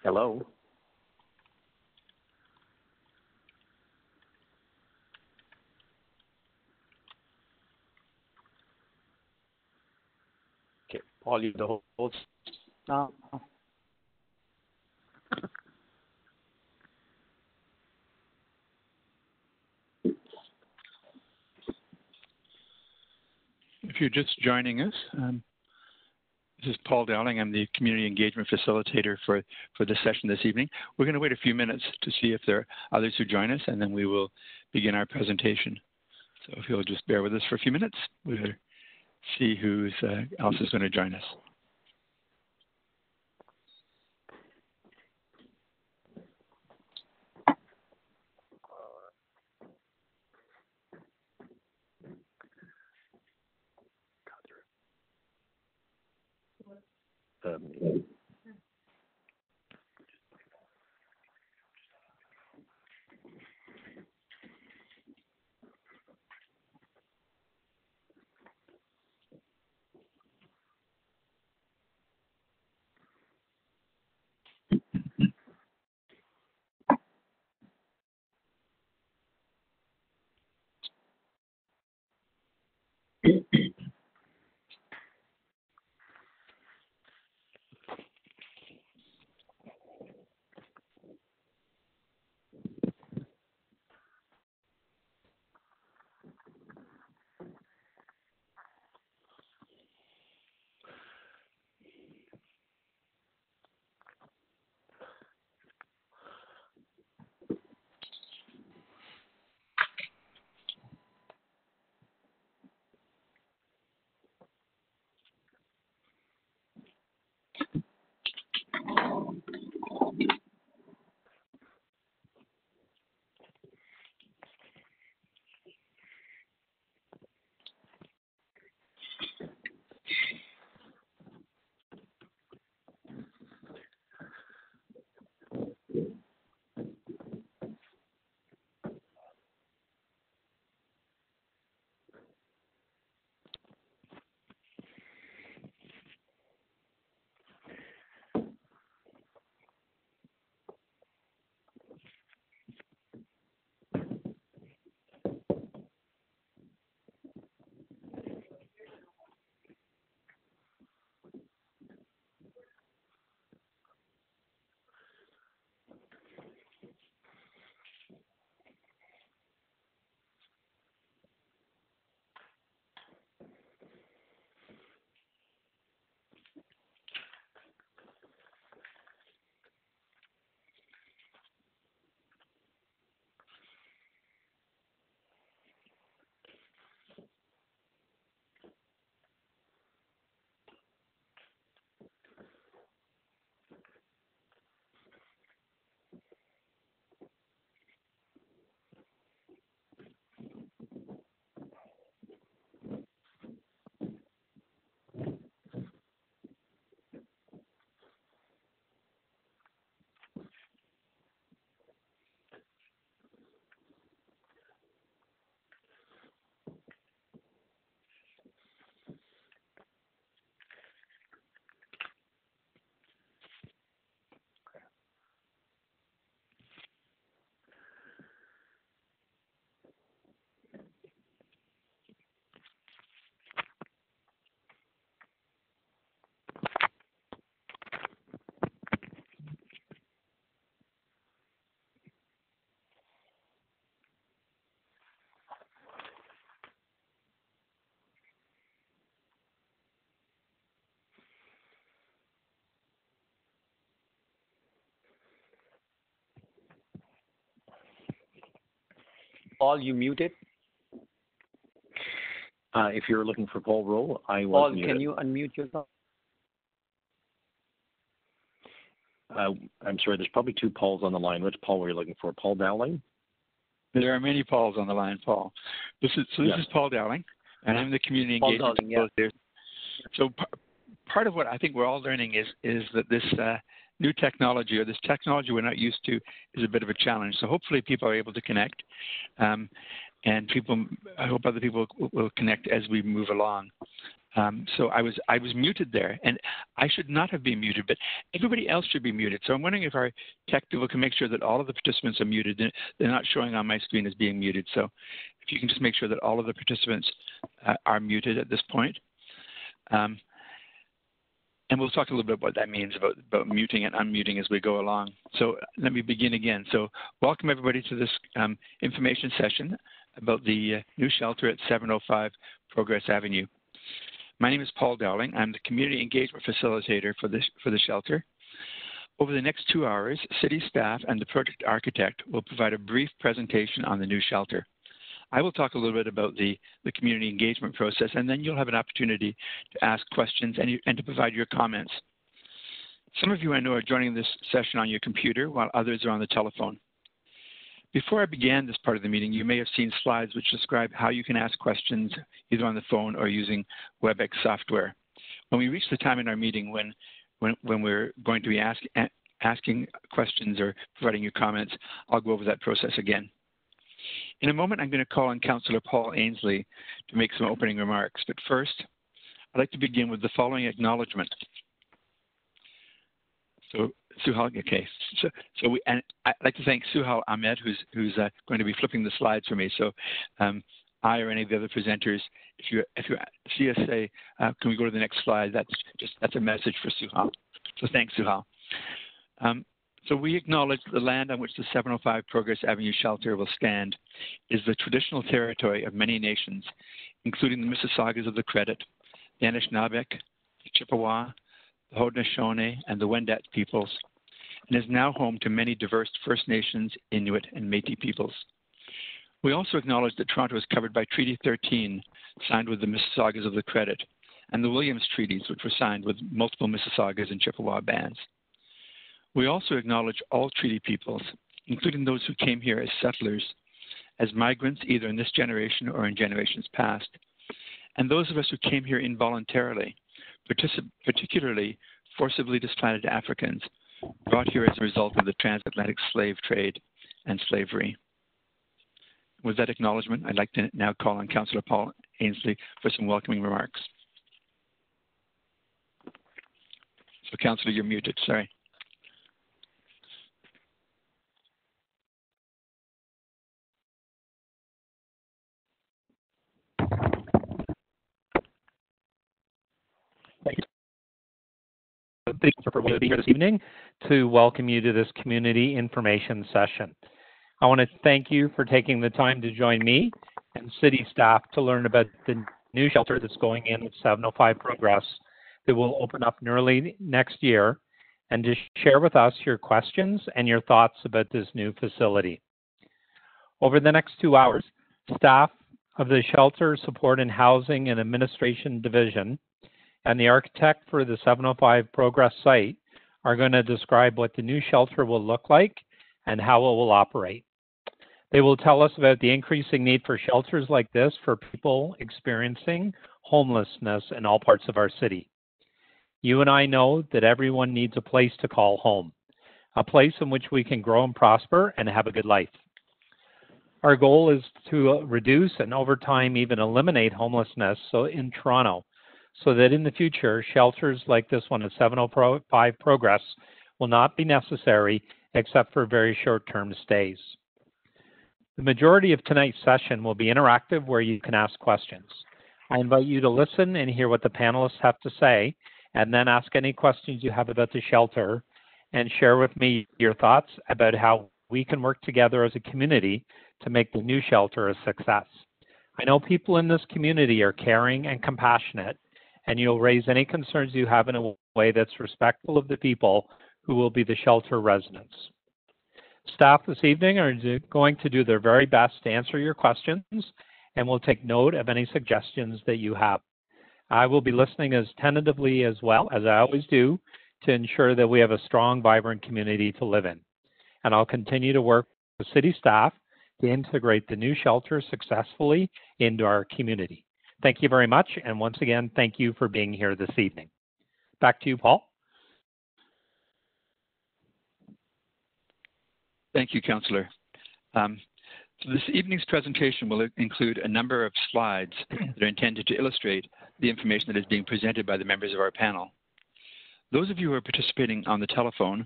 Hello? Okay, Paul, you the host now. If you're just joining us, this is Paul Dowling. I'm the Community Engagement Facilitator for this session this evening. We're going to wait a few minutes to see if there are others who join us, and then we will begin our presentation. So if you'll just bear with us for a few minutes, we'll see who else is going to join us. Paul, you muted. If you're looking for Paul Rowe, I was Paul, muted. can you unmute yourself? I'm sorry, there's probably two Pauls on the line. Which Paul were you looking for? Paul Dowling? There are many Pauls on the line, Paul. This is Paul Dowling, and I'm the Community Engagement Facilitator. So part of what I think we're all learning is that this new technology, or this technology we're not used to, is a bit of a challenge. So hopefully people are able to connect, and I hope other people will connect as we move along. So I was muted there, and I should not have been muted, but everybody else should be muted. So I'm wondering if our tech people can make sure that all of the participants are muted. They're not showing on my screen as being muted. So if you can just make sure that all of the participants are muted at this point. And we'll talk a little bit about what that means about muting and unmuting as we go along. So let me begin again. So welcome everybody to this information session about the new shelter at 705 Progress Avenue. My name is Paul Dowling. I'm the Community Engagement Facilitator for the shelter. Over the next 2 hours, city staff and the project architect will provide a brief presentation on the new shelter. I will talk a little bit about the community engagement process, and then you'll have an opportunity to ask questions and to provide your comments. Some of you I know are joining this session on your computer, while others are on the telephone. Before I began this part of the meeting, you may have seen slides which describe how you can ask questions either on the phone or using Webex software. When we reach the time in our meeting when we're going to be asking questions or providing your comments, I'll go over that process again. In a moment, I'm going to call on Councillor Paul Ainsley to make some opening remarks. But first, I'd like to begin with the following acknowledgement. So, Suhal, okay. And I'd like to thank Suhal Ahmed, who's going to be flipping the slides for me. So, I or any of the other presenters, if you see us say, "Can we go to the next slide?" That's a message for Suhal. So, thanks, Suhal. So we acknowledge the land on which the 705 Progress Avenue shelter will stand is the traditional territory of many nations, including the Mississaugas of the Credit, the Anishinaabe, the Chippewa, the Haudenosaunee, and the Wendat peoples, and is now home to many diverse First Nations, Inuit, and Métis peoples. We also acknowledge that Toronto is covered by Treaty 13, signed with the Mississaugas of the Credit, and the Williams Treaties, which were signed with multiple Mississaugas and Chippewa bands. We also acknowledge all treaty peoples, including those who came here as settlers, as migrants either in this generation or in generations past, and those of us who came here involuntarily, particularly forcibly displaced Africans, brought here as a result of the transatlantic slave trade and slavery. With that acknowledgement, I'd like to now call on Councillor Paul Ainsley for some welcoming remarks. So, Councillor, you're muted, sorry. Thank you for being here this evening to welcome you to this community information session. I want to thank you for taking the time to join me and city staff to learn about the new shelter that's going in at 705 Progress that will open up early next year, and to share with us your questions and your thoughts about this new facility. Over the next 2 hours, staff of the Shelter, Support and Housing and Administration Division and the architect for the 705 Progress site are going to describe what the new shelter will look like and how it will operate. They will tell us about the increasing need for shelters like this for people experiencing homelessness in all parts of our city. You and I know that everyone needs a place to call home, a place in which we can grow and prosper and have a good life. Our goal is to reduce and over time even eliminate homelessness in Toronto, so that in the future, shelters like this one at 705 Progress will not be necessary except for very short-term stays. The majority of tonight's session will be interactive, where you can ask questions. I invite you to listen and hear what the panelists have to say, and then ask any questions you have about the shelter, and share with me your thoughts about how we can work together as a community to make the new shelter a success. I know people in this community are caring and compassionate, and you'll raise any concerns you have in a way that's respectful of the people who will be the shelter residents. Staff this evening are going to do their very best to answer your questions, and will take note of any suggestions that you have. I will be listening as attentively as well, as I always do, to ensure that we have a strong, vibrant community to live in. And I'll continue to work with city staff to integrate the new shelter successfully into our community. Thank you very much, and once again, thank you for being here this evening. Back to you, Paul. Thank you, Councillor. So this evening's presentation will include a number of slides that are intended to illustrate the information that is being presented by the members of our panel. Those of you who are participating on the telephone,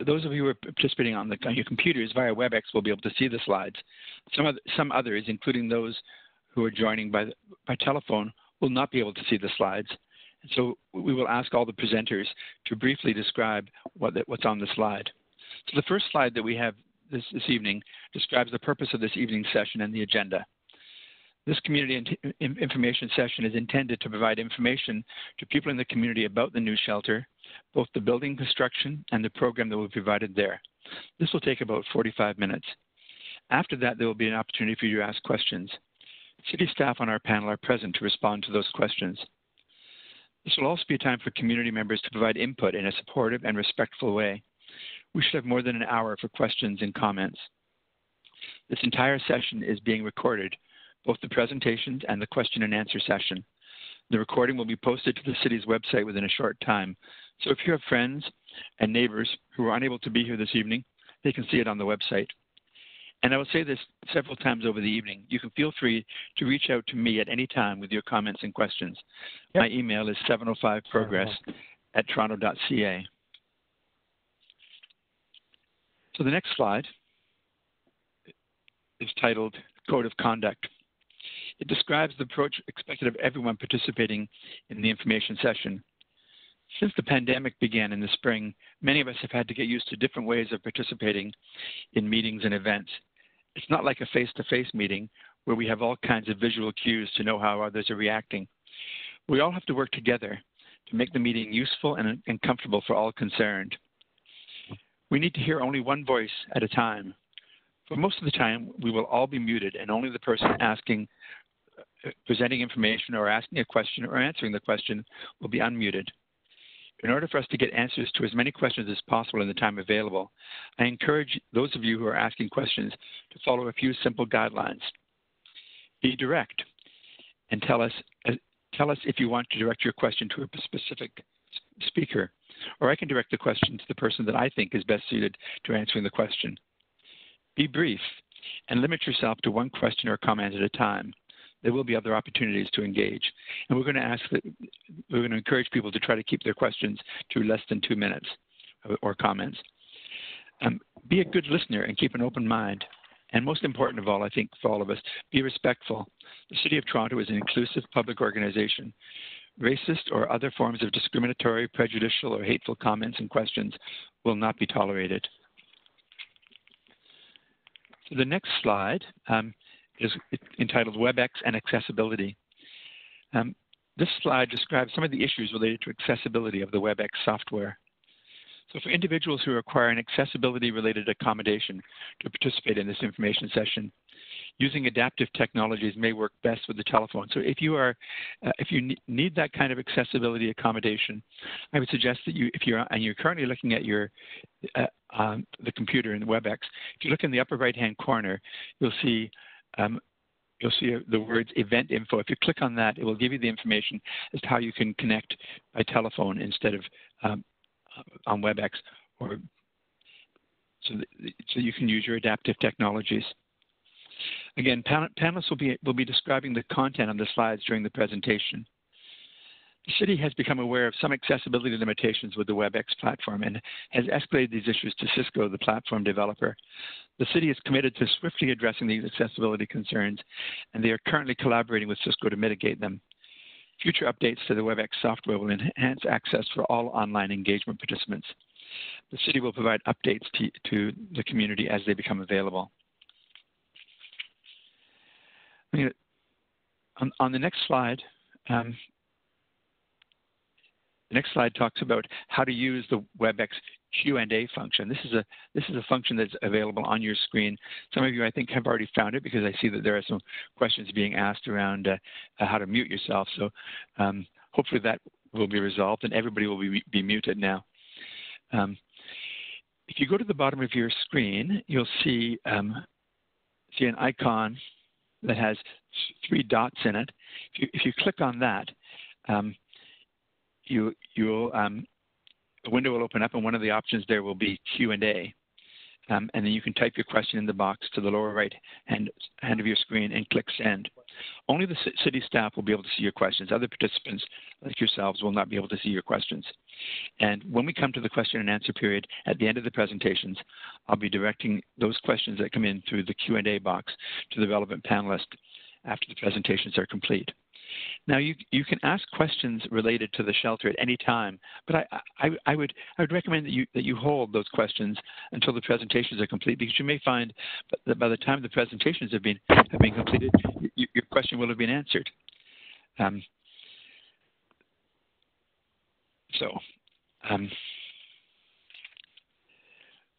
those of you who are participating on your computers via Webex will be able to see the slides. Some others, including those who are joining by telephone, will not be able to see the slides. And so we will ask all the presenters to briefly describe what's on the slide. So the first slide that we have this evening describes the purpose of this evening's session and the agenda. This community information session is intended to provide information to people in the community about the new shelter, both the building construction and the program that will be provided there. This will take about 45 minutes. After that, there will be an opportunity for you to ask questions. City staff on our panel are present to respond to those questions. This will also be a time for community members to provide input in a supportive and respectful way. We should have more than an hour for questions and comments. This entire session is being recorded, both the presentations and the question and answer session. The recording will be posted to the city's website within a short time. So if you have friends and neighbors who are unable to be here this evening, they can see it on the website. And I will say this several times over the evening. You can feel free to reach out to me at any time with your comments and questions. Yep. My email is 705progress@toronto.ca. So the next slide is titled Code of Conduct. It describes the approach expected of everyone participating in the information session. Since the pandemic began in the spring, many of us have had to get used to different ways of participating in meetings and events. It's not like a face-to-face meeting where we have all kinds of visual cues to know how others are reacting. We all have to work together to make the meeting useful and comfortable for all concerned. We need to hear only one voice at a time. For most of the time, we will all be muted, and only the person presenting information or asking a question or answering the question will be unmuted. In order for us to get answers to as many questions as possible in the time available, I encourage those of you who are asking questions to follow a few simple guidelines. Be direct and tell us if you want to direct your question to a specific speaker, or I can direct the question to the person that I think is best suited to answering the question. Be brief and limit yourself to one question or comment at a time. There will be other opportunities to engage. And we're going to encourage people to try to keep their questions to less than 2 minutes or comments. Be a good listener and keep an open mind. And most important of all, I think for all of us, be respectful. The City of Toronto is an inclusive public organization. Racist or other forms of discriminatory, prejudicial, or hateful comments and questions will not be tolerated. So the next slide is entitled Webex and Accessibility. This slide describes some of the issues related to accessibility of the Webex software. So for individuals who require an accessibility-related accommodation to participate in this information session, using adaptive technologies may work best with the telephone. So if you need that kind of accessibility accommodation, I would suggest that if you're currently looking at the computer in the Webex, if you look in the upper right-hand corner, you'll see the words event info. If you click on that, it will give you the information as to how you can connect by telephone instead of on Webex, or so you can use your adaptive technologies. Again, panelists will be describing the content on the slides during the presentation. The city has become aware of some accessibility limitations with the Webex platform and has escalated these issues to Cisco, the platform developer. The city is committed to swiftly addressing these accessibility concerns, and they are currently collaborating with Cisco to mitigate them. Future updates to the Webex software will enhance access for all online engagement participants. The city will provide updates to the community as they become available. On the next slide, the next slide talks about how to use the Webex Q&A function. This is a function that's available on your screen. Some of you, I think, have already found it because I see that there are some questions being asked around how to mute yourself. So hopefully that will be resolved and everybody will be muted now. If you go to the bottom of your screen, you'll see an icon that has 3 dots in it. If you click on that, a window will open up, and one of the options there will be Q&A. and then you can type your question in the box to the lower right hand of your screen and click send. Only the city staff will be able to see your questions. Other participants, like yourselves, will not be able to see your questions. And when we come to the question and answer period at the end of the presentations, I'll be directing those questions that come in through the Q&A box to the relevant panelist after the presentations are complete. Now, you can ask questions related to the shelter at any time, but I would recommend that you hold those questions until the presentations are complete, because you may find that by the time the presentations have been completed, your question will have been answered.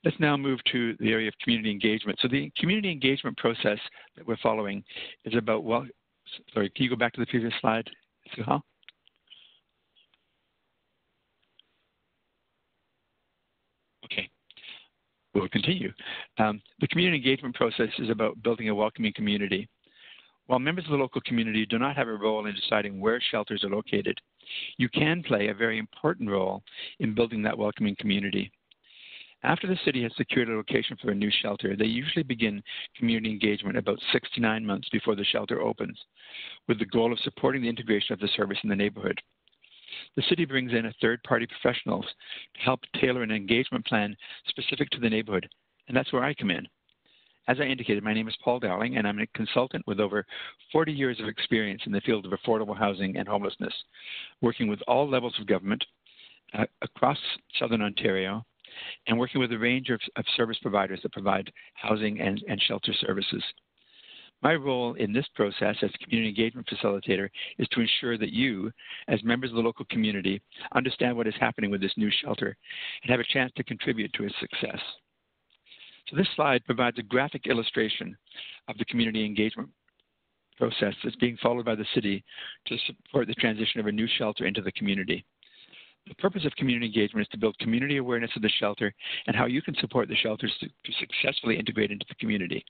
Let's now move to the area of community engagement. So the community engagement process that we're following is about, well, sorry, can you go back to the previous slide, Suha? Okay, we'll continue. The community engagement process is about building a welcoming community. While members of the local community do not have a role in deciding where shelters are located, you can play a very important role in building that welcoming community. After the city has secured a location for a new shelter, they usually begin community engagement about 6 to 9 months before the shelter opens, with the goal of supporting the integration of the service in the neighborhood. The city brings in a third-party professionals to help tailor an engagement plan specific to the neighborhood, and that's where I come in. As I indicated, my name is Paul Dowling, and I'm a consultant with over 40 years of experience in the field of affordable housing and homelessness, working with all levels of government across Southern Ontario, and working with a range of service providers that provide housing and shelter services. My role in this process as community engagement facilitator is to ensure that you, as members of the local community, understand what is happening with this new shelter and have a chance to contribute to its success. So this slide provides a graphic illustration of the community engagement process that's being followed by the city to support the transition of a new shelter into the community. The purpose of community engagement is to build community awareness of the shelter and how you can support the shelters to successfully integrate into the community.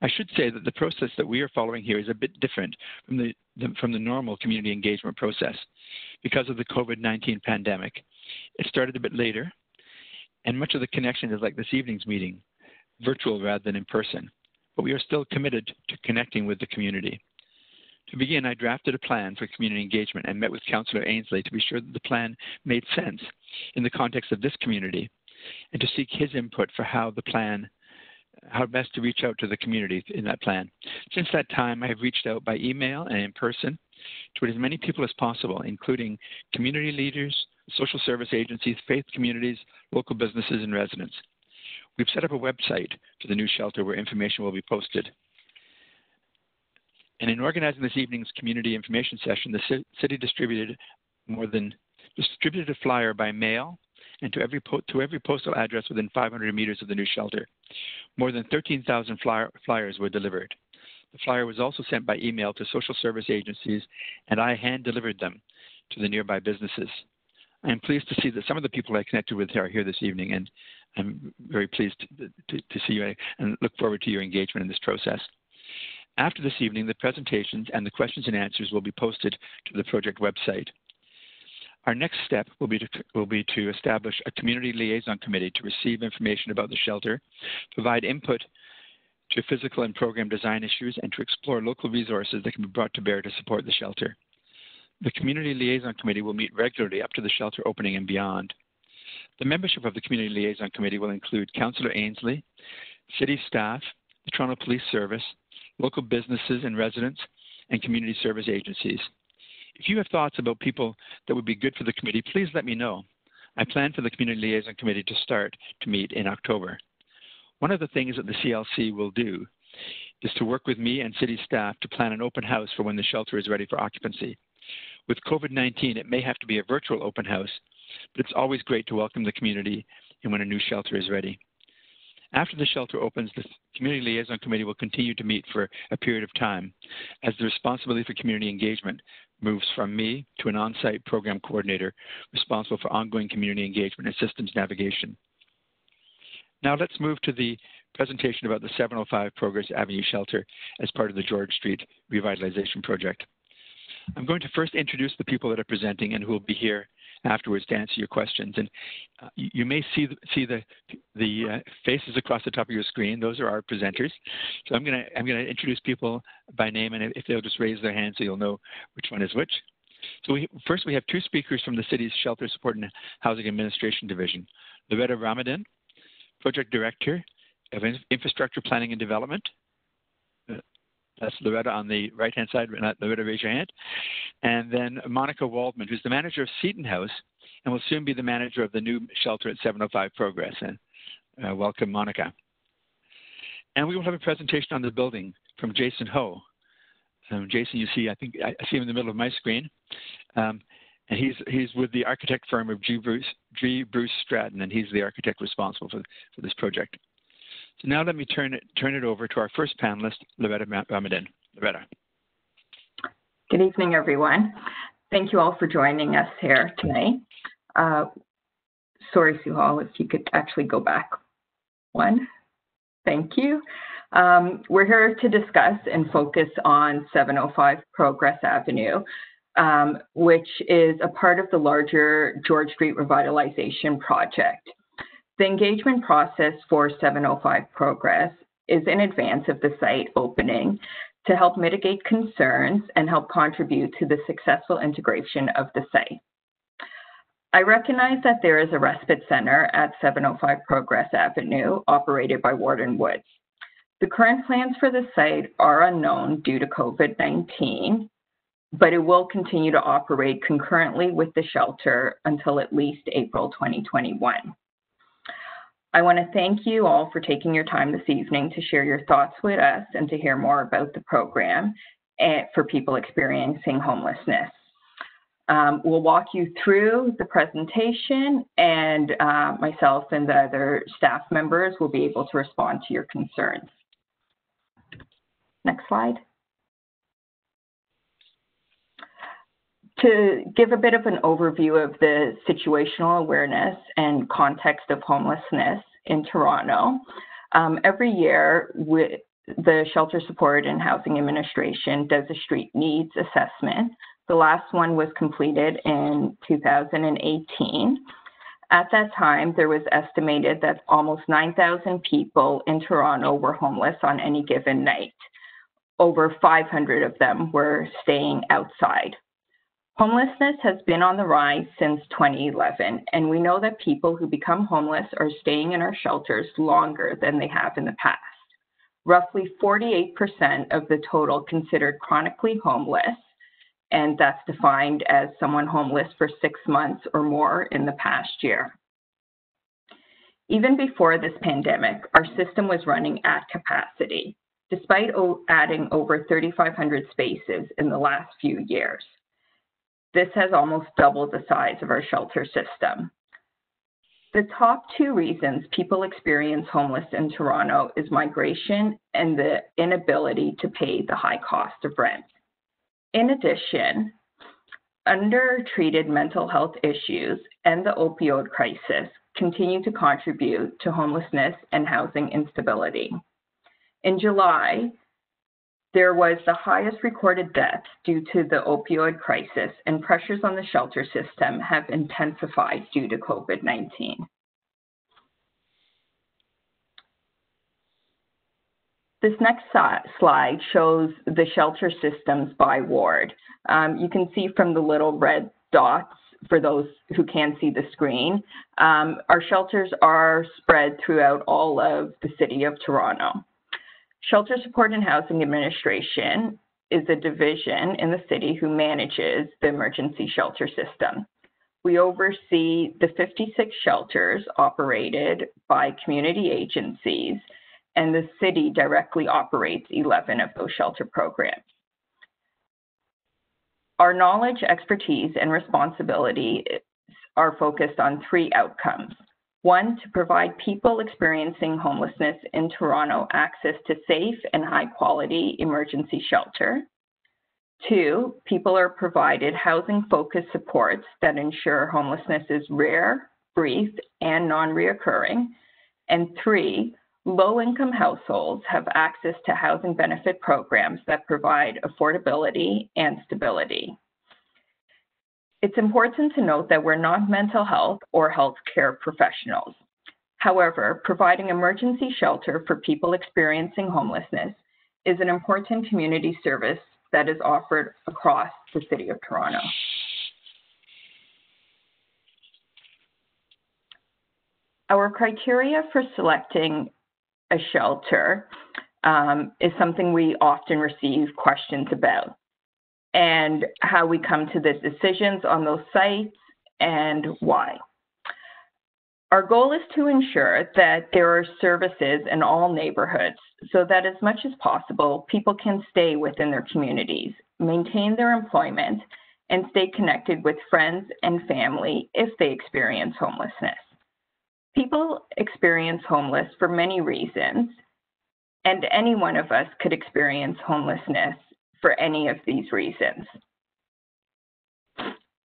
I should say that the process that we are following here is a bit different from the normal community engagement process because of the COVID-19 pandemic. It started a bit later, and much of the connection is like this evening's meeting, virtual rather than in person, but we are still committed to connecting with the community. To begin, I drafted a plan for community engagement and met with Councillor Ainsley to be sure that the plan made sense in the context of this community and to seek his input for how best to reach out to the community in that plan. Since that time, I have reached out by email and in person to as many people as possible, including community leaders, social service agencies, faith communities, local businesses, and residents. We've set up a website for the new shelter where information will be posted. And in organizing this evening's community information session, the city distributed a flyer by mail and to every postal address within 500 meters of the new shelter. More than 13,000 flyers were delivered. The flyer was also sent by email to social service agencies, and I hand-delivered them to the nearby businesses. I am pleased to see that some of the people I connected with are here this evening, and I'm very pleased to see you and look forward to your engagement in this process. After this evening, the presentations and the questions and answers will be posted to the project website. Our next step will be to establish a community liaison committee to receive information about the shelter, provide input to physical and program design issues, and to explore local resources that can be brought to bear to support the shelter. The community liaison committee will meet regularly up to the shelter opening and beyond. The membership of the community liaison committee will include Councillor Ainsley, city staff, the Toronto Police Service, local businesses and residents, and community service agencies. If you have thoughts about people that would be good for the committee, please let me know. I plan for the Community Liaison Committee to start to meet in October. One of the things that the CLC will do is to work with me and city staff to plan an open house for when the shelter is ready for occupancy. With COVID-19, it may have to be a virtual open house, but it's always great to welcome the community and when a new shelter is ready. After the shelter opens, the Community Liaison Committee will continue to meet for a period of time as the responsibility for community engagement moves from me to an on-site program coordinator responsible for ongoing community engagement and systems navigation. Now let's move to the presentation about the 705 Progress Avenue shelter as part of the George Street Revitalization Project. I'm going to first introduce the people that are presenting and who will be here afterwards to answer your questions. And you may see the faces across the top of your screen. Those are our presenters. So I'm gonna introduce people by name, and if they'll just raise their hand so you'll know which one is which. So first we have two speakers from the city's Shelter Support and Housing Administration Division. Loretta Ramadan, Project Director of Infrastructure Planning and Development. That's Loretta on the right-hand side. Loretta, raise your hand. And then Monica Waldman, who's the manager of Seaton House and will soon be the manager of the new shelter at 705 Progress. And welcome, Monica. And we will have a presentation on the building from Jason Ho. Jason, you see, I see him in the middle of my screen. And he's with the architect firm of G. Bruce Stratton, and he's the architect responsible for this project. So now let me turn it over to our first panelist, Loretta Ramadan. Loretta. Good evening, everyone. Thank you all for joining us here tonight. Sorry, Suhal, if you could actually go back one. Thank you. We're here to discuss and focus on 705 Progress Avenue, which is a part of the larger George Street Revitalization project. The engagement process for 705 Progress is in advance of the site opening to help mitigate concerns and help contribute to the successful integration of the site. I recognize that there is a respite center at 705 Progress Avenue operated by Warden Woods. The current plans for the site are unknown due to COVID-19, but it will continue to operate concurrently with the shelter until at least April 2021. I want to thank you all for taking your time this evening to share your thoughts with us and to hear more about the program for people experiencing homelessness. We'll walk you through the presentation, and myself and the other staff members will be able to respond to your concerns. Next slide. To give a bit of an overview of the situational awareness and context of homelessness in Toronto, every year the Shelter Support and Housing Administration does a street needs assessment. The last one was completed in 2018. At that time, there was estimated that almost 9,000 people in Toronto were homeless on any given night. Over 500 of them were staying outside. Homelessness has been on the rise since 2011, and we know that people who become homeless are staying in our shelters longer than they have in the past. Roughly 48% of the total considered chronically homeless, and that's defined as someone homeless for 6 months or more in the past year. Even before this pandemic, our system was running at capacity, despite adding over 3,500 spaces in the last few years. This has almost doubled the size of our shelter system. The top two reasons people experience homelessness in Toronto is migration and the inability to pay the high cost of rent. In addition, undertreated mental health issues and the opioid crisis continue to contribute to homelessness and housing instability. In July, there was the highest recorded deaths due to the opioid crisis, and pressures on the shelter system have intensified due to COVID-19. This next slide shows the shelter systems by ward. You can see from the little red dots, for those who can't see the screen, our shelters are spread throughout all of the city of Toronto. Shelter Support and Housing Administration is a division in the city who manages the emergency shelter system. We oversee the 56 shelters operated by community agencies, and the city directly operates 11 of those shelter programs. Our knowledge, expertise, and responsibility are focused on 3 outcomes. 1, to provide people experiencing homelessness in Toronto access to safe and high-quality emergency shelter. 2, people are provided housing-focused supports that ensure homelessness is rare, brief, and non-reoccurring. And 3, low-income households have access to housing benefit programs that provide affordability and stability. It's important to note that we're not mental health or healthcare professionals. However, providing emergency shelter for people experiencing homelessness is an important community service that is offered across the City of Toronto. Our criteria for selecting a shelter is something we often receive questions about, and how we come to the decisions on those sites and why. Our goal is to ensure that there are services in all neighborhoods so that as much as possible, people can stay within their communities, maintain their employment, and stay connected with friends and family if they experience homelessness. People experience homeless for many reasons, and any one of us could experience homelessness for any of these reasons.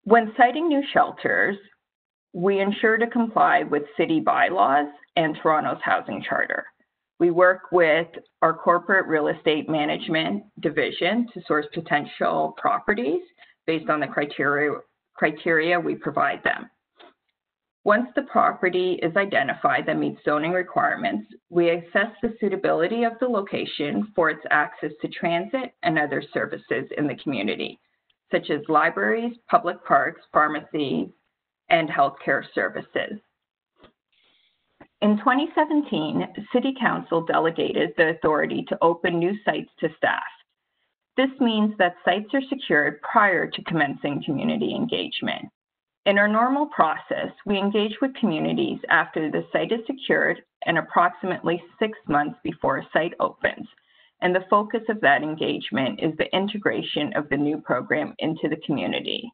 When citing new shelters, we ensure to comply with city bylaws and Toronto's housing charter. We work with our corporate real estate management division to source potential properties based on the criteria we provide them. Once the property is identified that meets zoning requirements, we assess the suitability of the location for its access to transit and other services in the community, such as libraries, public parks, pharmacies, and healthcare services. In 2017, City Council delegated the authority to open new sites to staff. This means that sites are secured prior to commencing community engagement. In our normal process, we engage with communities after the site is secured and approximately 6 months before a site opens. And the focus of that engagement is the integration of the new program into the community.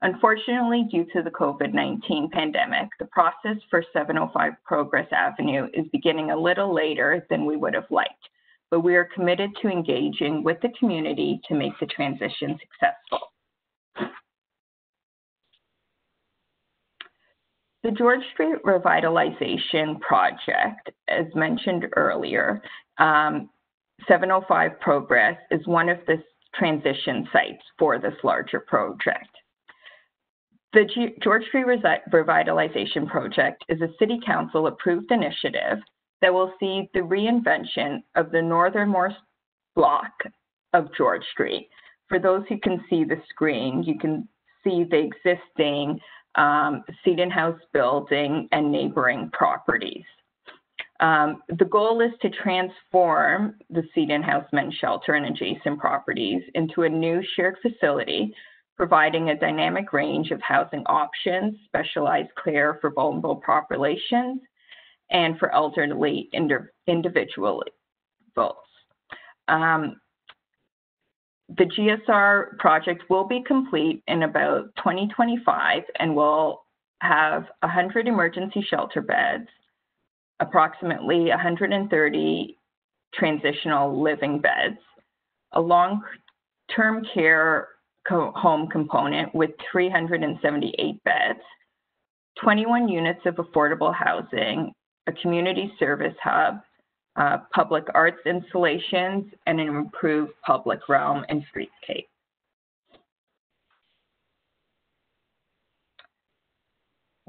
Unfortunately, due to the COVID-19 pandemic, the process for 705 Progress Avenue is beginning a little later than we would have liked, but we are committed to engaging with the community to make the transition successful. The George Street Revitalization Project, as mentioned earlier, 705 Progress is one of the transition sites for this larger project. The George Street Revitalization Project is a City Council approved initiative that will see the reinvention of the northernmost block of George Street. For those who can see the screen, you can see the existing Seaton House building and neighboring properties. The goal is to transform the Seaton House Men's Shelter and adjacent properties into a new shared facility, providing a dynamic range of housing options, specialized care for vulnerable populations, and for elderly individuals. The GSR project will be complete in about 2025 and will have 100 emergency shelter beds, approximately 130 transitional living beds, a long-term care home component with 378 beds, 21 units of affordable housing, a community service hub, public arts installations, and an improved public realm and streetscape.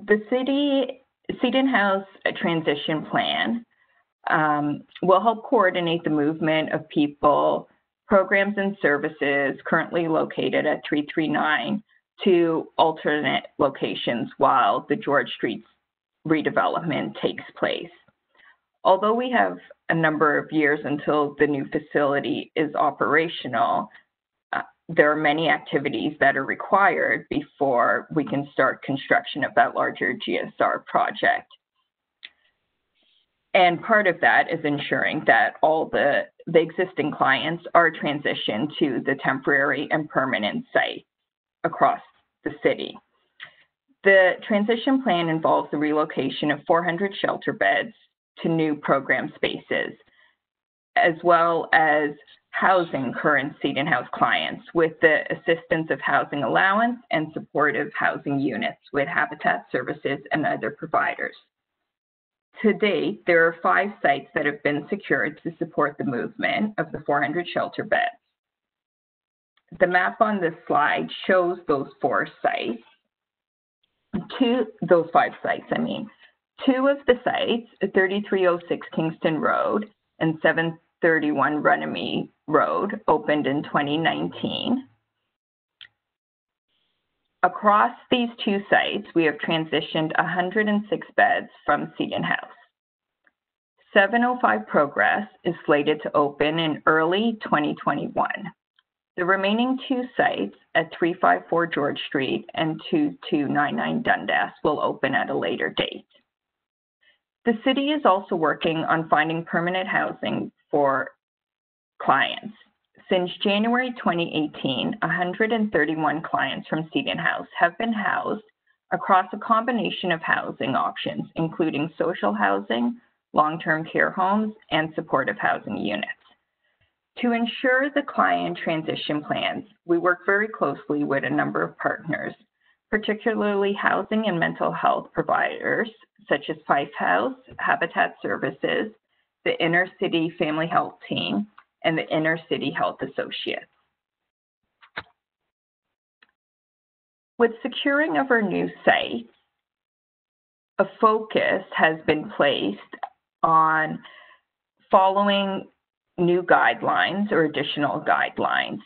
The Seaton House transition plan will help coordinate the movement of people, programs, and services currently located at 339 to alternate locations while the George Street redevelopment takes place. Although we have a number of years until the new facility is operational, there are many activities that are required before we can start construction of that larger GSR project. And part of that is ensuring that all the existing clients are transitioned to the temporary and permanent site across the city. The transition plan involves the relocation of 400 shelter beds to new program spaces, as well as housing current Seaton House clients with the assistance of housing allowance and supportive housing units with Habitat Services and other providers. To date, there are 5 sites that have been secured to support the movement of the 400 shelter beds. the map on this slide shows those 4 sites. Those 5 sites, I mean. 2 of the sites, 3306 Kingston Road and 731 Runnymede Road, opened in 2019. Across these 2 sites, we have transitioned 106 beds from Seaton House. 705 Progress is slated to open in early 2021. The remaining 2 sites at 354 George Street and 2299 Dundas will open at a later date. The city is also working on finding permanent housing for clients. Since January 2018, 131 clients from Seaton House have been housed across a combination of housing options, including social housing, long-term care homes, and supportive housing units. To ensure the client transition plans, we work very closely with a number of partners, particularly housing and mental health providers, such as Fife House, Habitat Services, the Inner City Family Health Team, and the Inner City Health Associates. With securing of our new sites, a focus has been placed on following new guidelines or additional guidelines.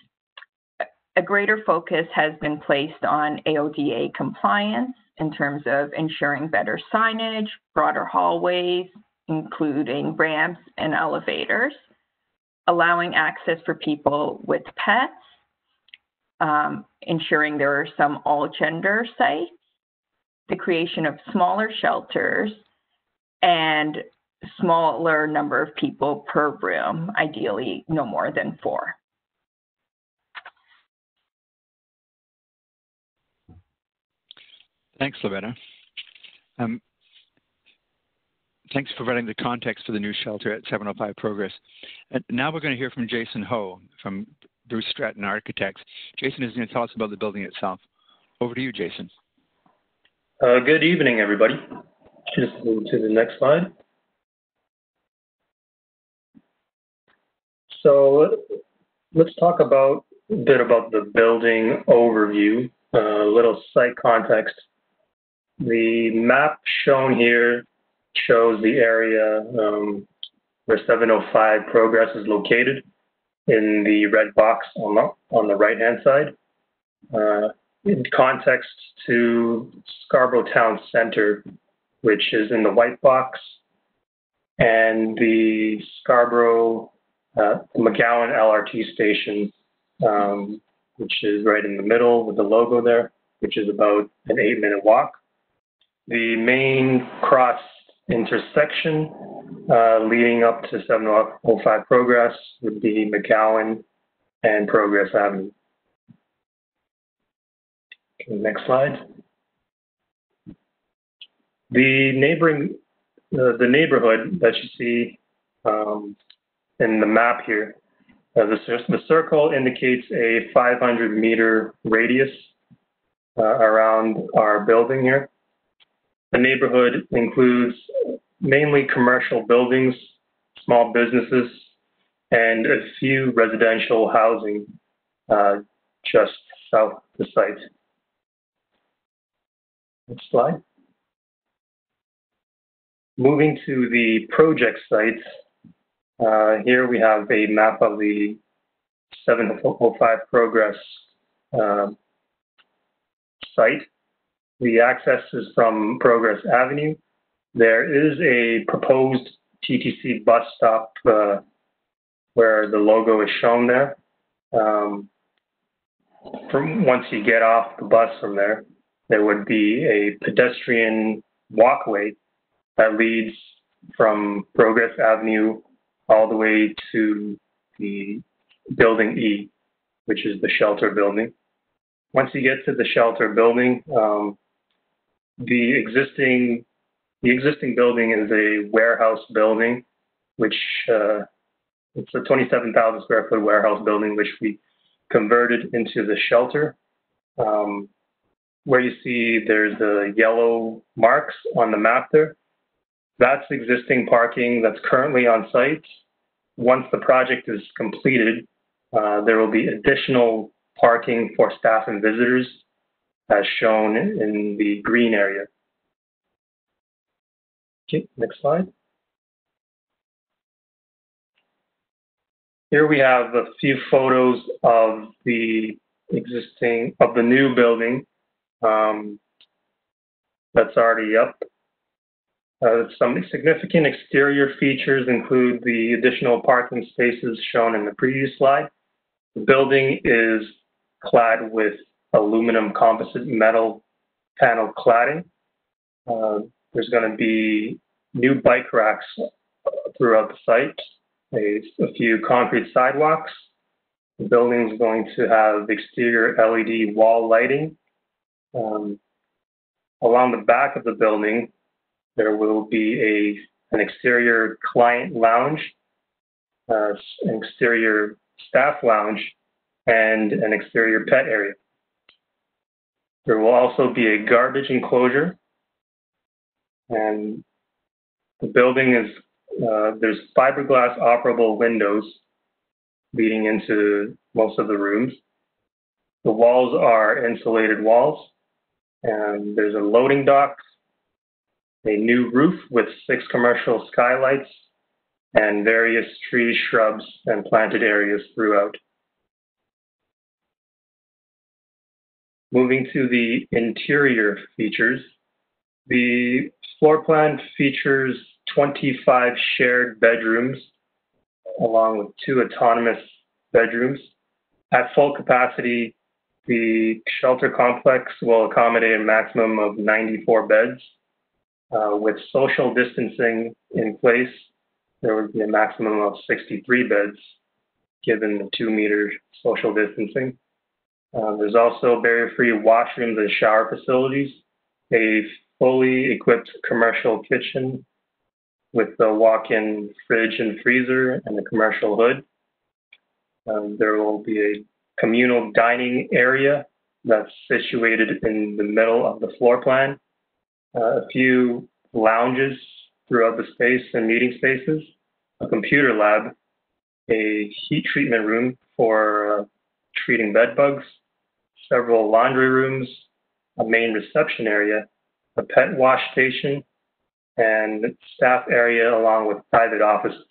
A greater focus has been placed on AODA compliance in terms of ensuring better signage, broader hallways, including ramps and elevators, allowing access for people with pets, ensuring there are some all-gender sites, the creation of smaller shelters, and smaller number of people per room, ideally no more than 4. Thanks, Loretta. Thanks for providing the context for the new shelter at 705 Progress. And now we're going to hear from Jason Ho from Bruce Stratton Architects. Jason is going to tell us about the building itself. Over to you, Jason. Good evening, everybody. Just move to the next slide. So let's talk a bit about the building overview, a little site context. The map shown here shows the area where 705 Progress is located in the red box on the right-hand side. In context to Scarborough Town Center, which is in the white box, and the Scarborough McGowan LRT station, which is right in the middle with the logo there, which is about an 8-minute walk. The main cross intersection leading up to 705 Progress would be McGowan and Progress Ave. Okay, next slide. The neighborhood that you see in the map here, the circle indicates a 500-meter radius around our building here. The neighborhood includes mainly commercial buildings, small businesses, and a few residential housing just south of the site. Next slide. Moving to the project sites, here we have a map of the 705 Progress site. The access is from Progress Avenue. There is a proposed TTC bus stop where the logo is shown there. Once you get off the bus from there, there would be a pedestrian walkway that leads from Progress Avenue all the way to the building E, which is the shelter building. Once you get to the shelter building, the existing building is a warehouse building, which it's a 27,000 square foot warehouse building, which we converted into the shelter. Where you see there's the yellow marks on the map there, that's existing parking that's currently on site. Once the project is completed, there will be additional parking for staff and visitors, as shown in the green area. Okay, next slide. Here we have a few photos of the new building that's already up. Some significant exterior features include the additional parking spaces shown in the previous slide. The building is clad with aluminum composite metal panel cladding. There's going to be new bike racks throughout the site, a few concrete sidewalks. The building is going to have exterior LED wall lighting. Along the back of the building, there will be an exterior client lounge, an exterior staff lounge, and an exterior pet area. There will also be a garbage enclosure, and the building is, there's fiberglass operable windows leading into most of the rooms. The walls are insulated walls, and there's a loading dock, a new roof with 6 commercial skylights, and various trees, shrubs, and planted areas throughout. Moving to the interior features, the floor plan features 25 shared bedrooms, along with 2 autonomous bedrooms. At full capacity, the shelter complex will accommodate a maximum of 94 beds. With social distancing in place, there would be a maximum of 63 beds, given the 2-meter social distancing. There's also barrier-free washrooms and shower facilities, a fully equipped commercial kitchen with the walk-in fridge and freezer and the commercial hood. There will be a communal dining area that's situated in the middle of the floor plan. A few lounges throughout the space and meeting spaces, a computer lab, a heat treatment room for treating bed bugs, several laundry rooms, a main reception area, a pet wash station, and staff area along with private offices.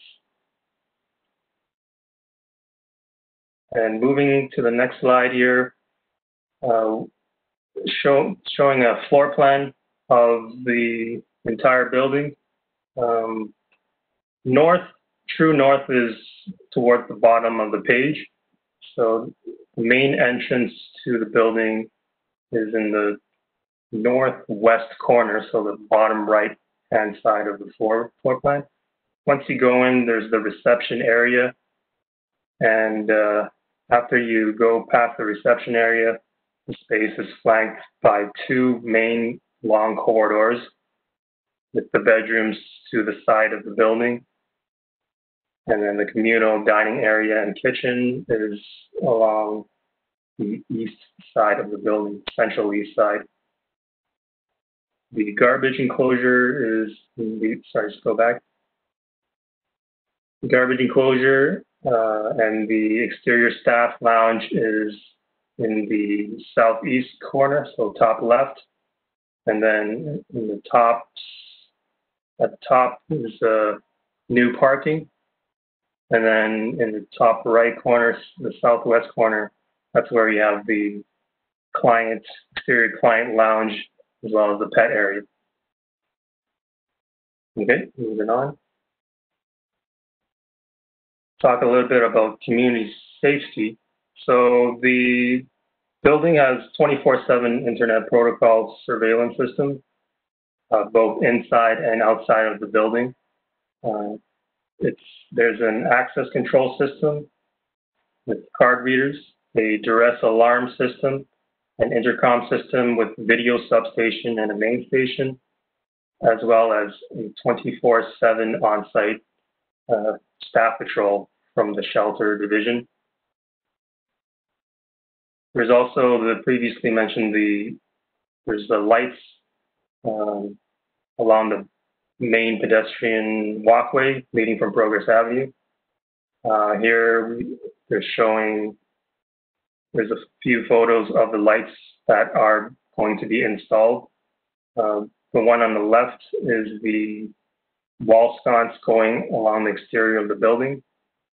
And moving to the next slide here, showing a floor plan of the entire building. True north is towards the bottom of the page. So the main entrance to the building is in the northwest corner, so the bottom right-hand side of the floor plan. Once you go in, there's the reception area. And after you go past the reception area, the space is flanked by 2 main long corridors with the bedrooms to the side of the building. And then the communal dining area and kitchen is along the east side of the building, central east side. The garbage enclosure is, sorry, just go back. The garbage enclosure and the exterior staff lounge is in the southeast corner, so top left. And then in the at the top is new parking. And then in the top right corner, the southwest corner, that's where you have the exterior client lounge, as well as the pet area. Okay, moving on. Talk a little bit about community safety. So the building has 24/7 internet protocol surveillance system, both inside and outside of the building. There's an access control system with card readers, a duress alarm system, an intercom system with video substation and a main station, as well as a 24/7 on-site staff patrol from the shelter division. There's also the previously mentioned there's the lights along the main pedestrian walkway leading from Progress Avenue. Here they're showing there's a few photos of the lights that are going to be installed. The one on the left is the wall sconce going along the exterior of the building.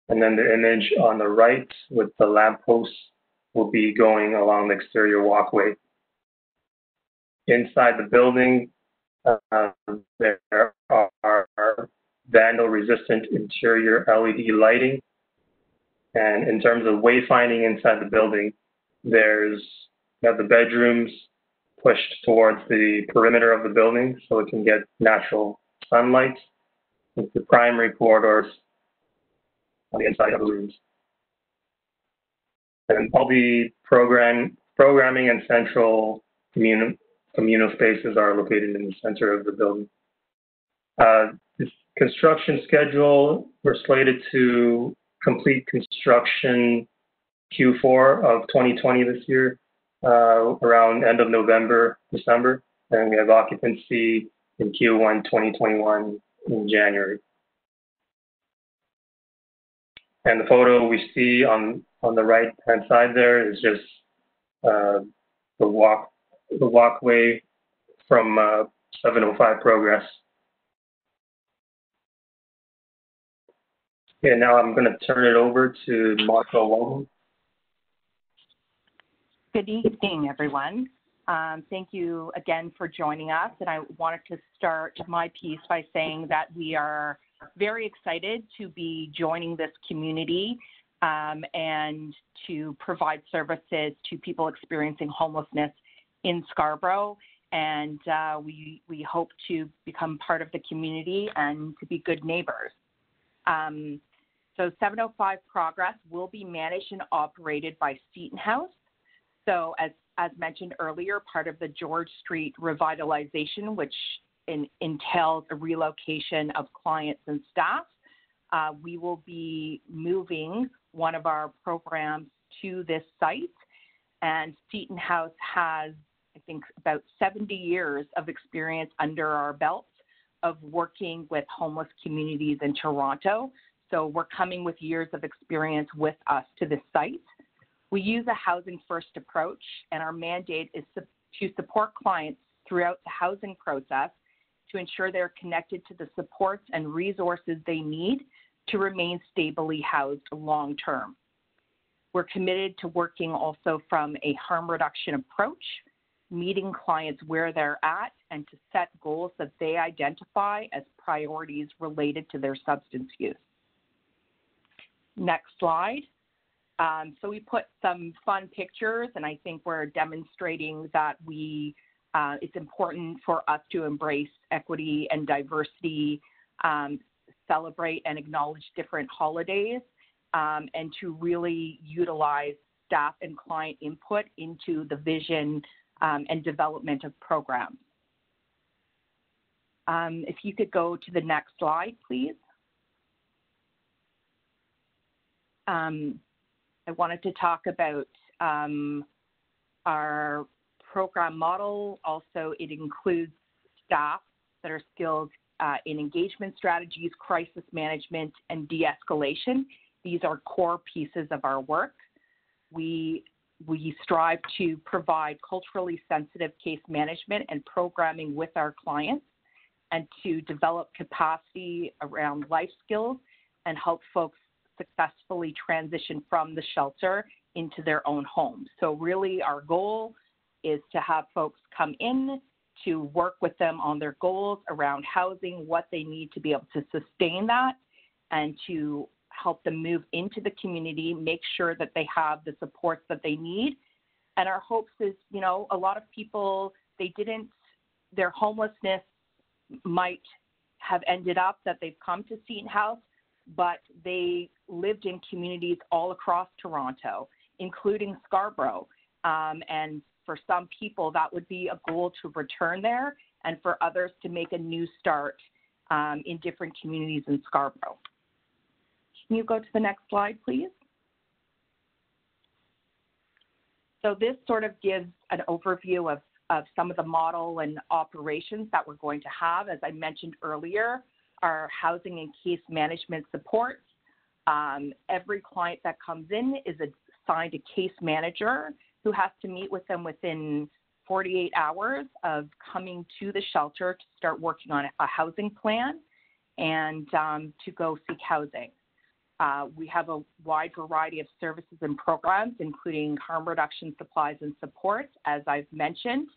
And then the image on the right with the lampposts will be going along the exterior walkway. Inside the building, there are vandal-resistant interior LED lighting. And in terms of wayfinding inside the building, you have the bedrooms pushed towards the perimeter of the building so it can get natural sunlight, with the primary corridors on the inside of the rooms. And all the programming and central communal spaces are located in the center of the building. This construction schedule, we're slated to complete construction Q4 of 2020 this year, around end of November, December, and we have occupancy in Q1 2021 in January. And the photo we see on the right-hand side there is just the walkway from 705 Progress. Okay, now I'm going to turn it over to Martha Walden. Good evening, everyone. Thank you again for joining us. And I wanted to start my piece by saying that we are very excited to be joining this community and to provide services to people experiencing homelessness in Scarborough. And we hope to become part of the community and to be good neighbors. So 705 Progress will be managed and operated by Seaton House. So as mentioned earlier, part of the George Street Revitalization, which entails a relocation of clients and staff, we will be moving one of our programs to this site. And Seaton House has, I think, about 70 years of experience under our belts of working with homeless communities in Toronto. So we're coming with years of experience with us to this site. We use a housing first approach, and our mandate is to support clients throughout the housing process to ensure they're connected to the supports and resources they need to remain stably housed long term. We're committed to working also from a harm reduction approach, meeting clients where they're at, and to set goals that they identify as priorities related to their substance use. Next slide. So we put some fun pictures, and I think we're demonstrating that it's important for us to embrace equity and diversity, celebrate and acknowledge different holidays, and to really utilize staff and client input into the vision and development of programs. If you could go to the next slide, please. I wanted to talk about our program model. Also, it includes staff that are skilled in engagement strategies, crisis management, and de-escalation. These are core pieces of our work. We strive to provide culturally sensitive case management and programming with our clients, and to develop capacity around life skills and help folks successfully transition from the shelter into their own homes. So really our goal is to have folks come in, to work with them on their goals around housing, what they need to be able to sustain that, and to help them move into the community, make sure that they have the supports that they need. And our hopes is, you know, a lot of people, their homelessness might have ended up that they've come to Seaton House, but they lived in communities all across Toronto, including Scarborough. And for some people, that would be a goal to return there, and for others to make a new start in different communities in Scarborough. Can you go to the next slide, please? So this sort of gives an overview of some of the model and operations that we're going to have. As I mentioned earlier, our housing and case management support. Every client that comes in is a assigned a case manager who has to meet with them within 48 hours of coming to the shelter to start working on a housing plan and to go seek housing. We have a wide variety of services and programs, including harm reduction supplies and supports, as I've mentioned,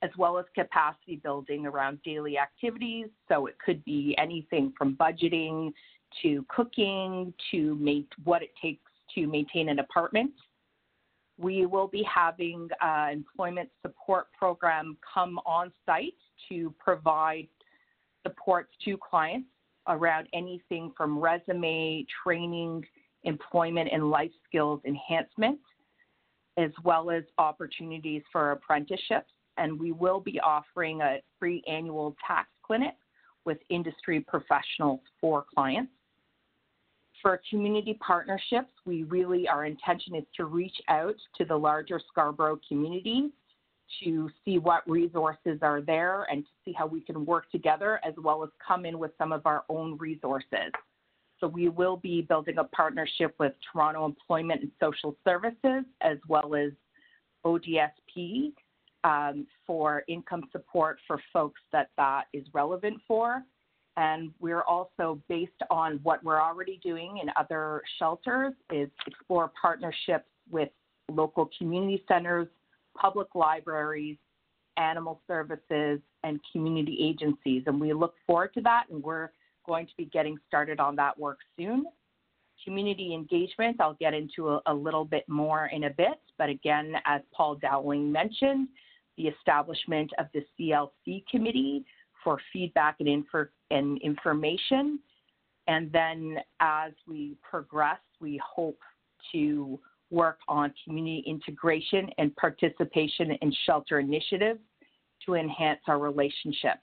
as well as capacity building around daily activities. So it could be anything from budgeting to cooking to what it takes to maintain an apartment. We will be having an employment support program come on site to provide supports to clients around anything from resume, training, employment, and life skills enhancement, as well as opportunities for apprenticeships. And we will be offering a free annual tax clinic with industry professionals for clients. For community partnerships, our intention is to reach out to the larger Scarborough community to see what resources are there and to see how we can work together, as well as come in with some of our own resources. So we will be building a partnership with Toronto Employment and Social Services, as well as ODSP for income support for folks that is relevant for. And we're also, based on what we're already doing in other shelters, is explore partnerships with local community centers, public libraries, animal services, and community agencies. And we look forward to that, and we're going to be getting started on that work soon. Community engagement, I'll get into a little bit more in a bit, but again, as Paul Dowling mentioned, the establishment of the CLC committee for feedback and information. And then as we progress, we hope to work on community integration and participation in shelter initiatives to enhance our relationship,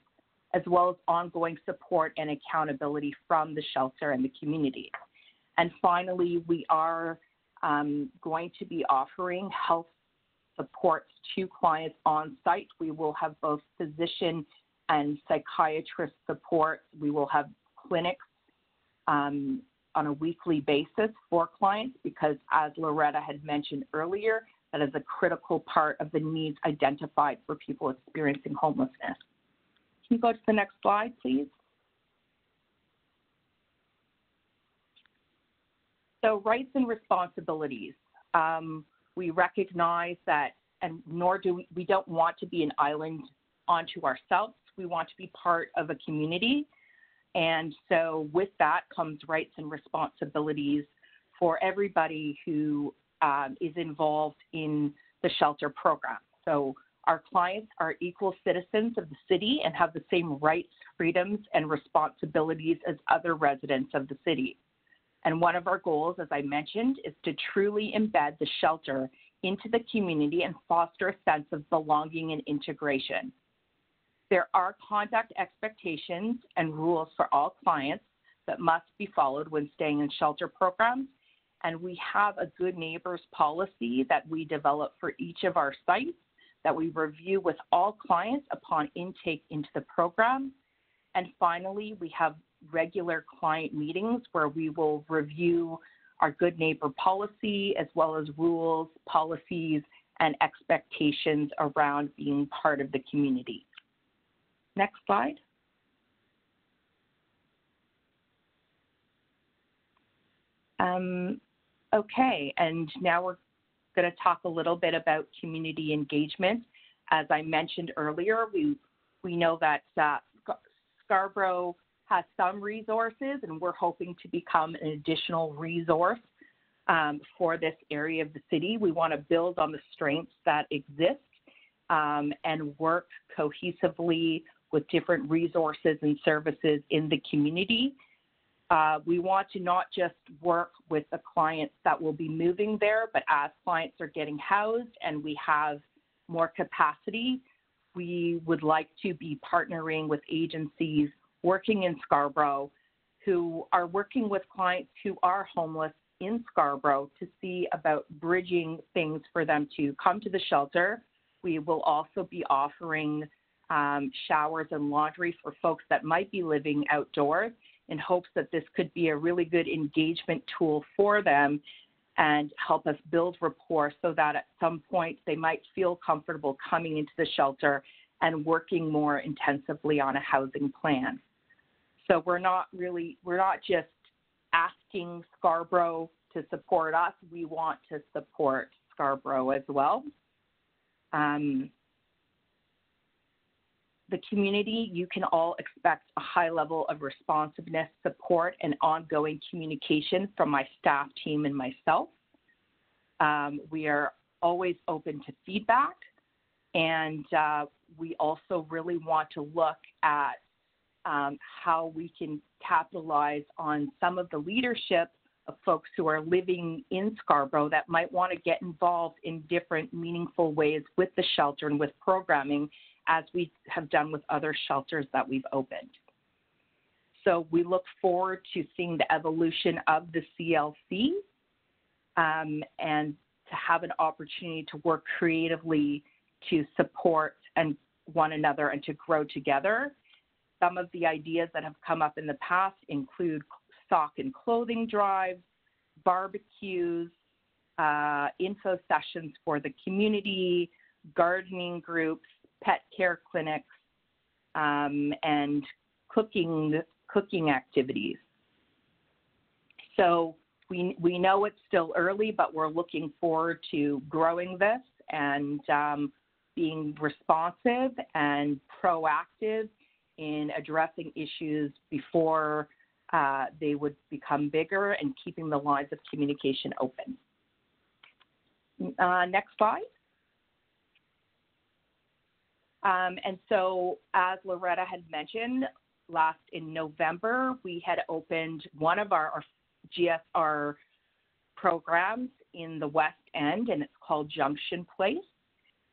as well as ongoing support and accountability from the shelter and the community. And finally, we are going to be offering health supports to clients on site. We will have both physician and psychiatrist support. We will have clinics on a weekly basis for clients because, as Loretta had mentioned earlier, that is a critical part of the needs identified for people experiencing homelessness. Can you go to the next slide, please? So rights and responsibilities. We recognize that, and we don't want to be an island onto ourselves. We want to be part of a community. And so with that comes rights and responsibilities for everybody who is involved in the shelter program. So our clients are equal citizens of the city and have the same rights, freedoms, and responsibilities as other residents of the city. And one of our goals, as I mentioned, is to truly embed the shelter into the community and foster a sense of belonging and integration. There are conduct expectations and rules for all clients that must be followed when staying in shelter programs. And we have a good neighbors policy that we develop for each of our sites that we review with all clients upon intake into the program. And finally, we have regular client meetings where we will review our good neighbor policy, as well as rules, policies, and expectations around being part of the community. Next slide. Okay, and now we're going to talk a little bit about community engagement. As I mentioned earlier, we know that Scarborough has some resources, and we're hoping to become an additional resource for this area of the city. We want to build on the strengths that exist and work cohesively with different resources and services in the community. We want to not just work with the clients that will be moving there, but as clients are getting housed and we have more capacity, we would like to be partnering with agencies working in Scarborough who are working with clients who are homeless in Scarborough to see about bridging things for them to come to the shelter. We will also be offering showers and laundry for folks that might be living outdoors in hopes that this could be a really good engagement tool for them and help us build rapport so that at some point they might feel comfortable coming into the shelter and working more intensively on a housing plan. So we're not just asking Scarborough to support us, we want to support Scarborough as well. The community, you can all expect a high level of responsiveness, support, and ongoing communication from my staff team and myself. We are always open to feedback, and we also really want to look at how we can capitalize on some of the leadership of folks who are living in Scarborough that might want to get involved in different meaningful ways with the shelter and with programming, as we have done with other shelters that we've opened. So we look forward to seeing the evolution of the CLC and to have an opportunity to work creatively to support one another and to grow together. Some of the ideas that have come up in the past include sock and clothing drives, barbecues, info sessions for the community, gardening groups, pet care clinics, and cooking activities. So we know it's still early, but we're looking forward to growing this and being responsive and proactive in addressing issues before they would become bigger and keeping the lines of communication open. Next slide. And so, as Loretta had mentioned, last in November, we had opened one of our GSR programs in the West End, and it's called Junction Place.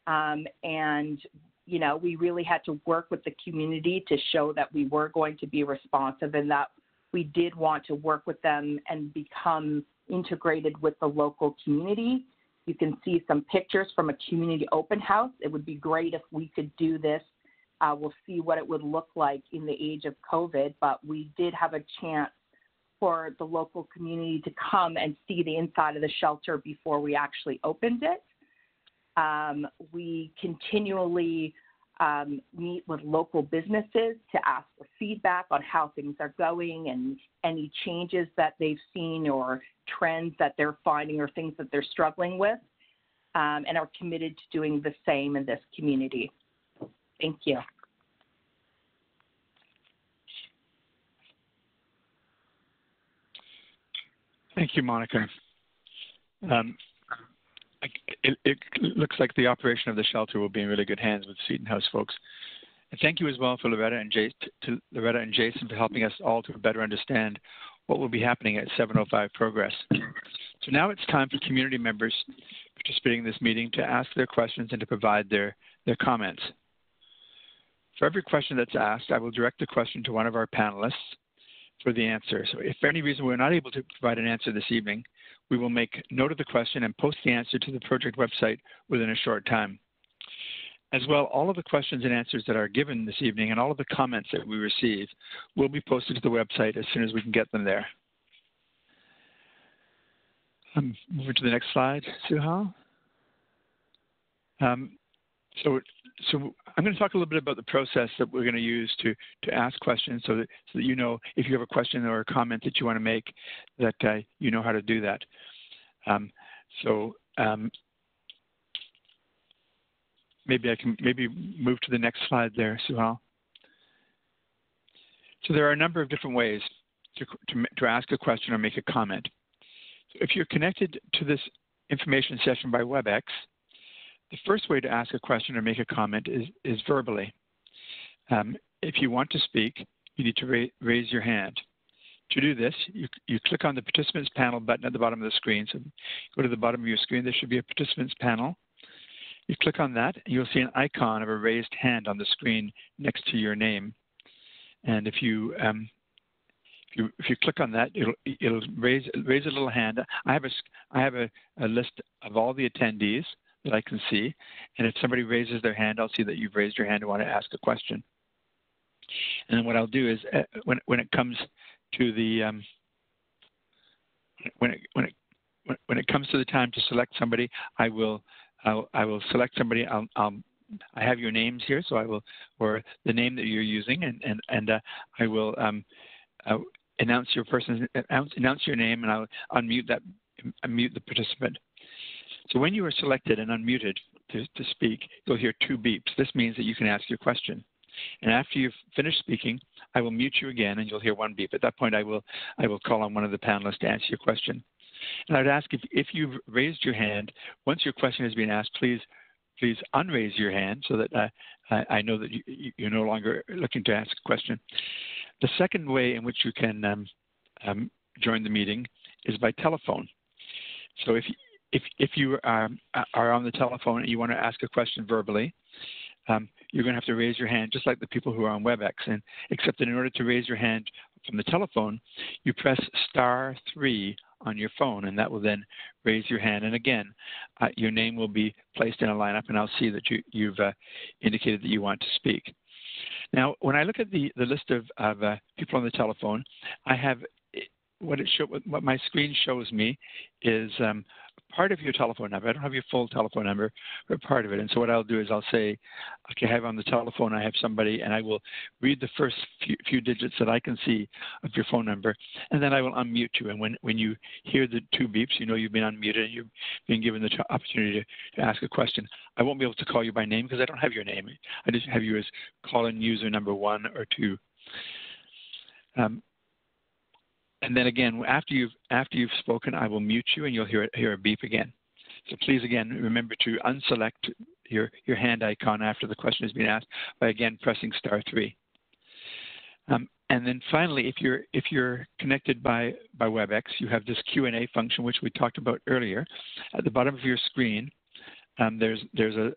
And, you know, we really had to work with the community to show that we were going to be responsive and that we did want to work with them and become integrated with the local community. You can see some pictures from a community open house. It would be great if we could do this. We'll see what it would look like in the age of COVID, but we did have a chance for the local community to come and see the inside of the shelter before we actually opened it. We continually meet with local businesses to ask for feedback on how things are going and any changes that they've seen or trends that they're finding or things that they're struggling with, and are committed to doing the same in this community. Thank you. Thank you, Monica. It looks like the operation of the shelter will be in really good hands with Seaton House folks. And thank you as well for Loretta and Jason for helping us all to better understand what will be happening at 705 Progress. So now it's time for community members participating in this meeting to ask their questions and to provide their comments. For every question that's asked, I will direct the question to one of our panelists for the answer. So if for any reason we're not able to provide an answer this evening, we will make note of the question and post the answer to the project website within a short time. As well, all of the questions and answers that are given this evening and all of the comments that we receive will be posted to the website as soon as we can get them there. Moving to the next slide, Suhal. So I'm going to talk a little bit about the process that we're going to use to ask questions so that you know if you have a question or a comment that you want to make, that you know how to do that. Maybe I can move to the next slide there, Suhal. So there are a number of different ways to ask a question or make a comment. So if you're connected to this information session by Webex, the first way to ask a question or make a comment is verbally. If you want to speak, you need to raise your hand. To do this, you click on the Participants Panel button at the bottom of the screen. So go to the bottom of your screen, there should be a Participants Panel. You click on that, and you'll see an icon of a raised hand on the screen next to your name. And if you click on that, it'll raise a little hand. I have a list of all the attendees that I can see, and if somebody raises their hand, I'll see that you've raised your hand and want to ask a question. And then what I'll do is when it comes to the when it when it comes to the time to select somebody, I will select somebody. I have your names here, so I will, or the name that you're using, and I will announce your name, and I'll unmute the participant. So when you are selected and unmuted to speak, you'll hear 2 beeps. This means that you can ask your question. And after you've finished speaking, I will mute you again, and you'll hear 1 beep. At that point, I will call on one of the panelists to answer your question. And I'd ask if you've raised your hand, once your question has been asked, please unraise your hand so that I know that you're no longer looking to ask a question. The second way in which you can join the meeting is by telephone. So if you are on the telephone and you want to ask a question verbally, you're going to have to raise your hand just like the people who are on Webex, except that in order to raise your hand from the telephone, you press *3 on your phone, and that will then raise your hand. And again, your name will be placed in a lineup, and I'll see that you've indicated that you want to speak. Now, when I look at the list of people on the telephone, I have what my screen shows me is part of your telephone number. I don't have your full telephone number, but part of it. And so what I'll do is I'll say, okay, I have on the telephone, I have somebody, and I will read the first few digits that I can see of your phone number, and then I will unmute you. And when you hear the 2 beeps, you know you've been unmuted and you've been given the opportunity to ask a question. I won't be able to call you by name because I don't have your name. I just have you as call-in user number 1 or 2. And then again, after you've spoken, I will mute you, and you'll hear a beep again. So please, again, remember to unselect your hand icon after the question has been asked by again pressing *3. And then finally, if you're connected by Webex, you have this Q&A function, which we talked about earlier. At the bottom of your screen, there's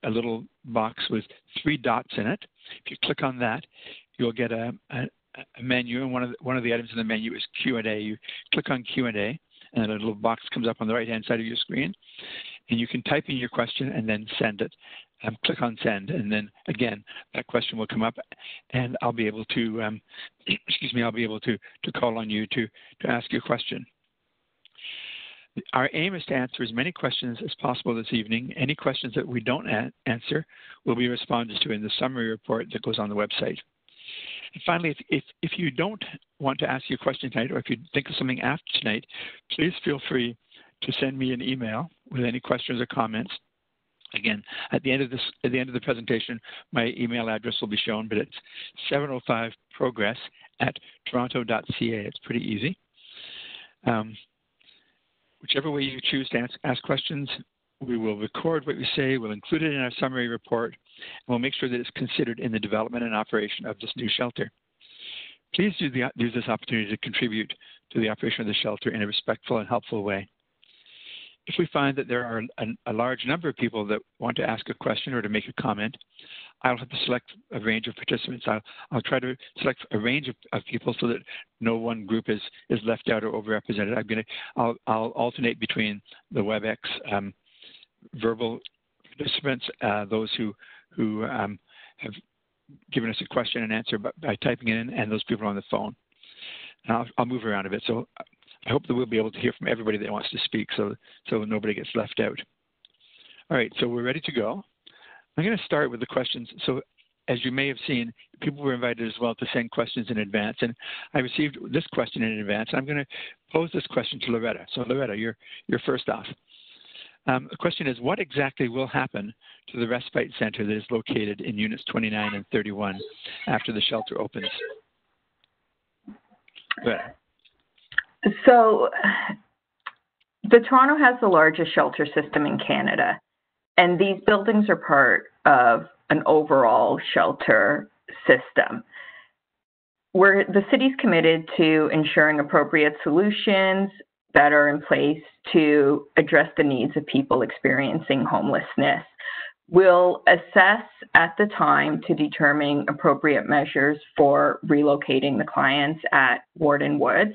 a little box with 3 dots in it. If you click on that, you'll get a menu, and one of the items in the menu is Q&A. You click on Q&A, and then a little box comes up on the right-hand side of your screen, and you can type in your question and then send it. Click on send, and then again that question will come up, and I'll be able to I'll be able to call on you to ask your question. Our aim is to answer as many questions as possible this evening. Any questions that we don't answer will be responded to in the summary report that goes on the website. And finally, if you don't want to ask your question tonight, or if you think of something after tonight, please feel free to send me an email with any questions or comments. Again, at the end of the presentation, my email address will be shown, but it's 705progress@toronto.ca. It's pretty easy. Whichever way you choose to ask questions, we will record what you say, we'll include it in our summary report, and we'll make sure that it's considered in the development and operation of this new shelter. Please use this opportunity to contribute to the operation of the shelter in a respectful and helpful way. If we find that there are a large number of people that want to ask a question or to make a comment, I'll have to select a range of participants. I'll try to select a range of people so that no one group is left out or overrepresented. I'll alternate between the Webex verbal participants, those who have given us a question and answer by typing it in, and those people on the phone. And I'll move around a bit. So I hope that we'll be able to hear from everybody that wants to speak, so nobody gets left out. All right, so we're ready to go. I'm going to start with the questions. So as you may have seen, people were invited as well to send questions in advance, and I received this question in advance. I'm going to pose this question to Loretta. So Loretta, you're first off. The question is, what exactly will happen to the respite center that is located in units 29 and 31 after the shelter opens? Loretta. So the Toronto has the largest shelter system in Canada, and these buildings are part of an overall shelter system. The city's committed to ensuring appropriate solutions that are in place to address the needs of people experiencing homelessness. We'll assess at the time to determine appropriate measures for relocating the clients at Warden Woods,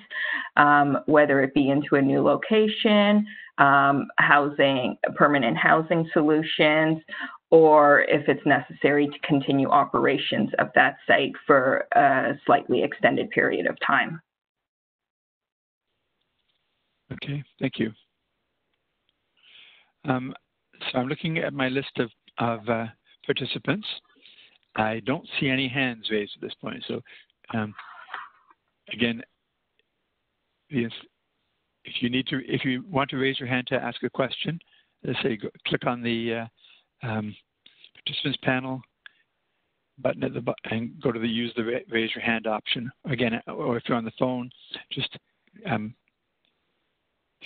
whether it be into a new location, permanent housing solutions, or if it's necessary to continue operations of that site for a slightly extended period of time. Okay, thank you. So I'm looking at my list of participants. I don't see any hands raised at this point. So again, if you want to raise your hand to ask a question, let's say click on the participants panel button at the and go to the use the raise your hand option again, or if you're on the phone, just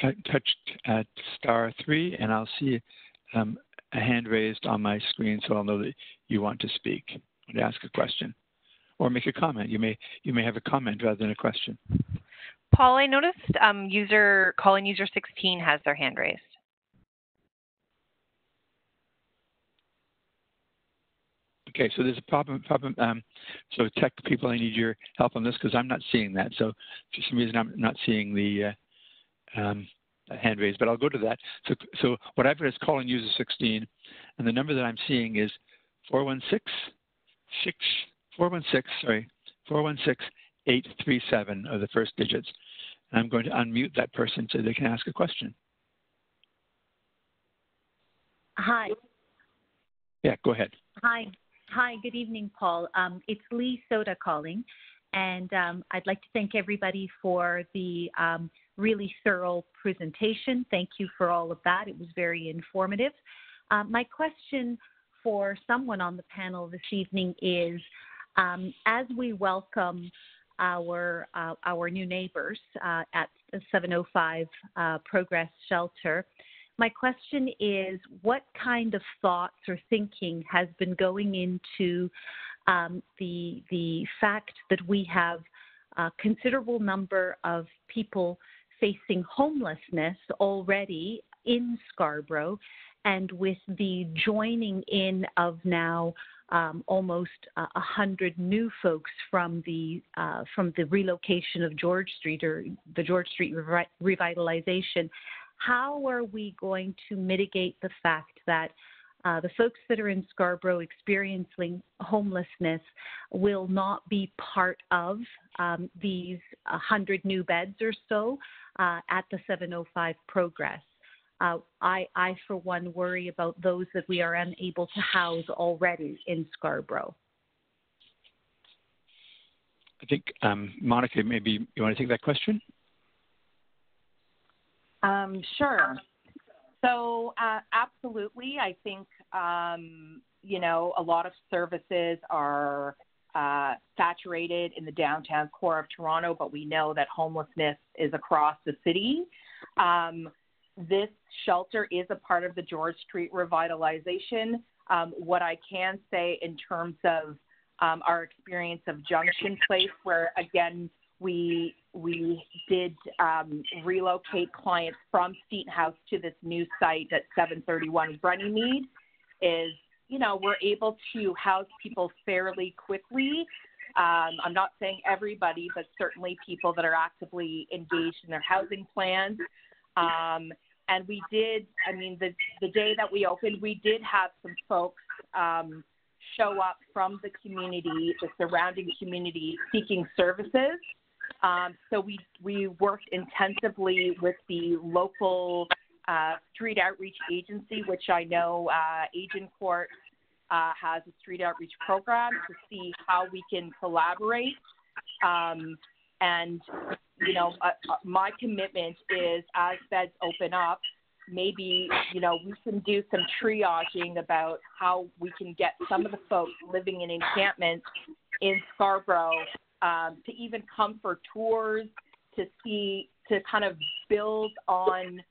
touch at *3 and I'll see a hand raised on my screen, so I'll know that you want to speak and ask a question or make a comment. You may have a comment rather than a question. Paul, I noticed calling user 16 has their hand raised. Okay, so there's a problem. So tech people, I need your help on this because I'm not seeing that. So for some reason, I'm not seeing the hand raised, but I'll go to that. So what I've got is calling user 16, and the number that I'm seeing is 416-837 are the first digits. And I'm going to unmute that person so they can ask a question. Hi. Yeah, go ahead. Hi, good evening, Paul. It's Lee Soda calling, and I'd like to thank everybody for the really thorough presentation. Thank you for all of that. It was very informative. My question for someone on the panel this evening is, as we welcome our new neighbors at 705 Progress Shelter, my question is, what kind of thoughts or thinking has been going into the fact that we have a considerable number of people facing homelessness already in Scarborough, and with the joining in of now almost 100 new folks from the relocation of George Street or the George Street revitalization, how are we going to mitigate the fact that the folks that are in Scarborough experiencing homelessness will not be part of these 100 new beds or so at the 705 Progress? I, for one, worry about those that we are unable to house already in Scarborough. I think, Monica, maybe you want to take that question? Sure. So absolutely, I think, you know, a lot of services are saturated in the downtown core of Toronto, but we know that homelessness is across the city. This shelter is a part of the George Street revitalization. What I can say in terms of our experience of Junction Place, where again, we did relocate clients from Seaton House to this new site at 731 Runnymede, is, you know, we're able to house people fairly quickly. I'm not saying everybody, but certainly people that are actively engaged in their housing plans. And we did, I mean, the day that we opened, we did have some folks show up from the community, the surrounding community, seeking services. So we worked intensively with the local street outreach agency, which I know Agincourt has a street outreach program, to see how we can collaborate. And, you know, my commitment is, as beds open up, maybe, you know, we can do some triaging about how we can get some of the folks living in encampments in Scarborough to even come for tours, to see, to kind of build on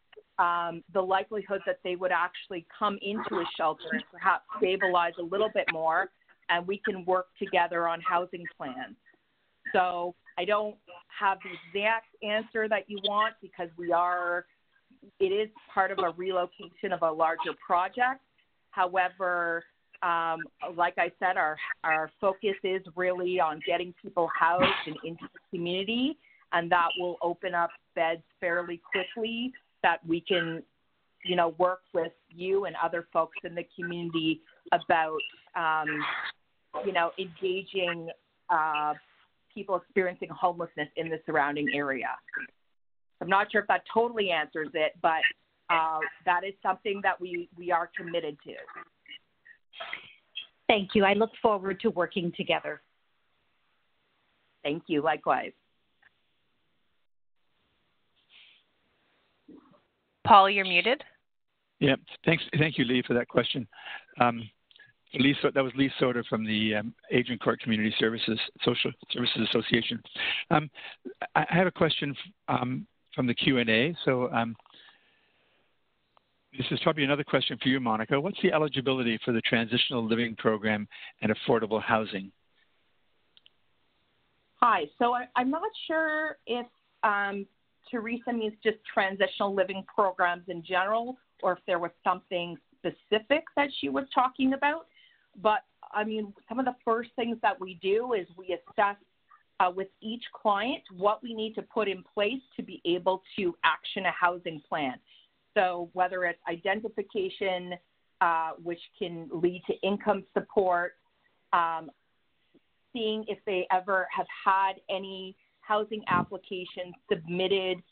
the likelihood that they would actually come into a shelter and perhaps stabilize a little bit more, and we can work together on housing plans. So I don't have the exact answer that you want, because it is part of a relocation of a larger project. However, like I said, our focus is really on getting people housed and into the community, and that will open up beds fairly quickly, that we can, you know, work with you and other folks in the community about, you know, engaging people experiencing homelessness in the surrounding area. I'm not sure if that totally answers it, but that is something that we are committed to. Thank you. I look forward to working together. Thank you. Likewise. Paul, you're muted. Yeah, thanks. Thank you, Lee, for that question. That was Lee Soder from the Agent Court Community Services Social Services Association. I have a question from the Q&A. So this is probably another question for you, Monica. What's the eligibility for the Transitional Living Program and affordable housing? Hi. So I'm not sure if Teresa means just transitional living programs in general, or if there was something specific that she was talking about. But I mean, some of the first things that we do is we assess with each client what we need to put in place to be able to action a housing plan. So whether it's identification, which can lead to income support, seeing if they ever have had any housing applications submitted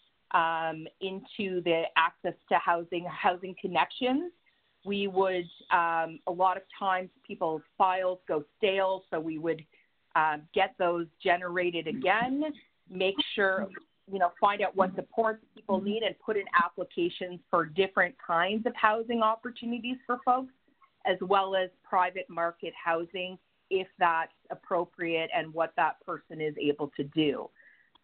into the Access to Housing Connections. We would, a lot of times people's files go stale, so we would get those generated again, make sure, find out what supports people need and put in applications for different kinds of housing opportunities for folks, as well as private market housing, if that's appropriate and what that person is able to do.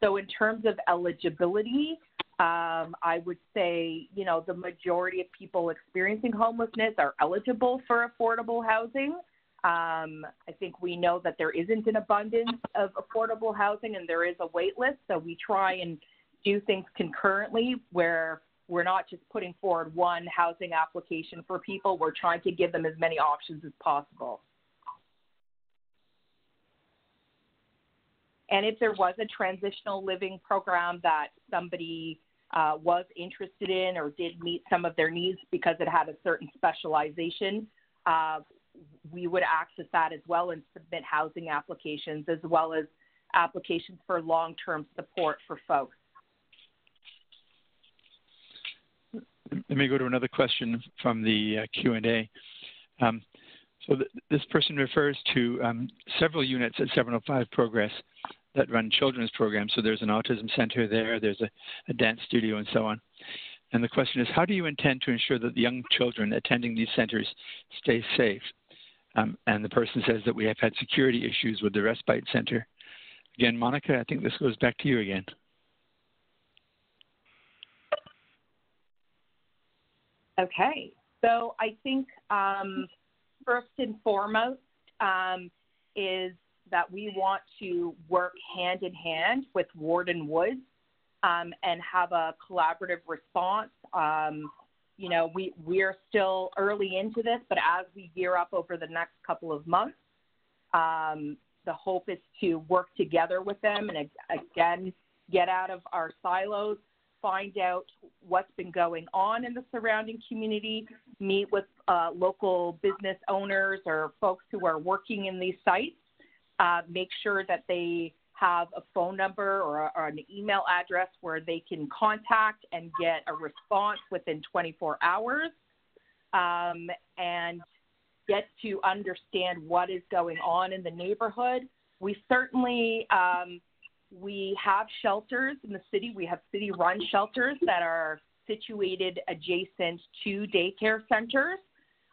So in terms of eligibility, I would say, the majority of people experiencing homelessness are eligible for affordable housing. I think we know that there isn't an abundance of affordable housing and there is a wait list. So we try and do things concurrently where we're not just putting forward one housing application for people. We're trying to give them as many options as possible. And if there was a transitional living program that somebody was interested in or did meet some of their needs because it had a certain specialization, we would access that as well and submit housing applications as well as applications for long-term support for folks. Let me go to another question from the Q&A. This person refers to several units at 705 Progress that run children's programs. So there's an autism center there, there's a dance studio and so on. And the question is, how do you intend to ensure that the young children attending these centers stay safe? And the person says that we have had security issues with the respite center. Again, Monica, I think this goes back to you again. Okay, so I think first and foremost is that we want to work hand in hand with Warden Woods and have a collaborative response. We're still early into this, but as we gear up over the next couple of months, the hope is to work together with them and again, get out of our silos, find out what's been going on in the surrounding community, meet with local business owners or folks who are working in these sites, make sure that they have a phone number or an email address where they can contact and get a response within 24 hours and get to understand what is going on in the neighborhood. We certainly, we have shelters in the city. We have city-run shelters that are situated adjacent to daycare centers.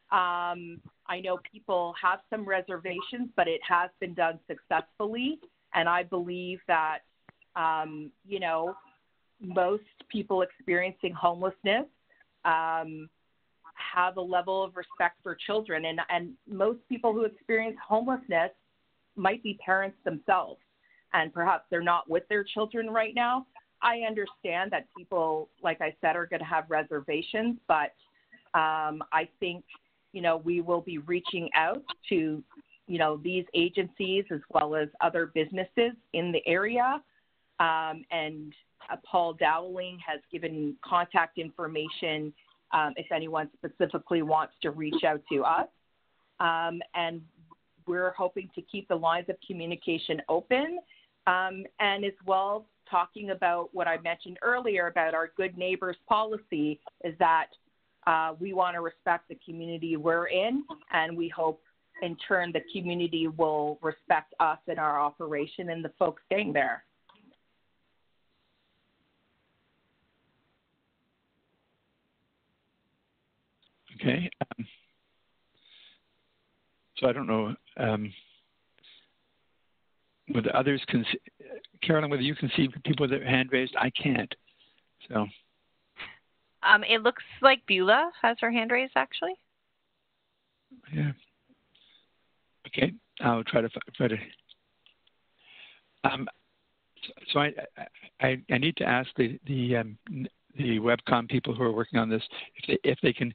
I know people have some reservations, but it has been done successfully. And I believe that, most people experiencing homelessness have a level of respect for children. And most people who experience homelessness might be parents themselves. And perhaps they're not with their children right now. I understand that people, like I said, are going to have reservations, but I think, we will be reaching out to, these agencies as well as other businesses in the area. And Paul Dowling has given contact information if anyone specifically wants to reach out to us. And we're hoping to keep the lines of communication open and as well talking about what I mentioned earlier about our good neighbors policy is that we want to respect the community we're in, and we hope in turn the community will respect us and our operation and the folks staying there. Okay. So I don't know whether others can see, Carolyn, whether you can see people with their hand raised. I can't. So. It looks like Beulah has her hand raised, actually. Yeah. Okay, I'll try to. So I need to ask the webcom people who are working on this if they can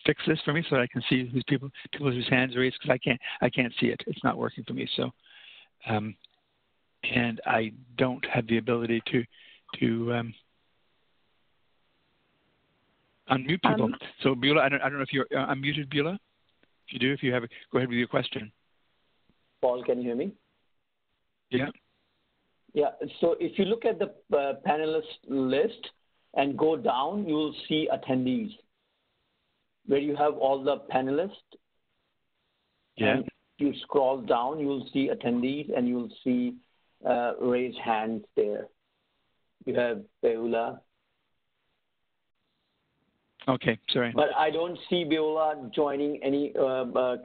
fix this for me so that I can see whose people whose hands are raised, because I can't see it. It's not working for me. So, and I don't have the ability to unmute people. So Beulah, I don't know if you're unmuted, Beulah. If you do, if you have, go ahead with your question. Paul, can you hear me? Yeah. Yeah. So if you look at the panelist list and go down, you will see attendees, where you have all the panelists. Yeah. And you scroll down, you will see attendees, and you will see raised hands there. You have Beulah. Okay, sorry. But I don't see Beulah joining any,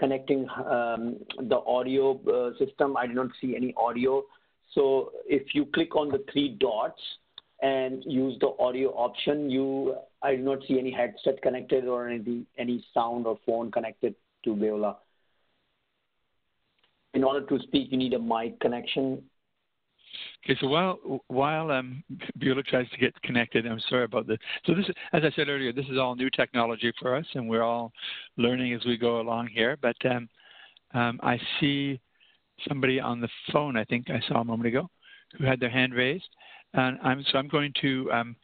connecting the audio system. I don't see any audio. So if you click on the three dots and use the audio option, I do not see any headset connected or any sound or phone connected to Beulah. In order to speak, you need a mic connection. Okay, so while Beulah tries to get connected, I'm sorry about this. So this, as I said earlier, this is all new technology for us, and we're all learning as we go along here. But I see somebody on the phone, I think I saw a moment ago, who had their hand raised, and I'm going to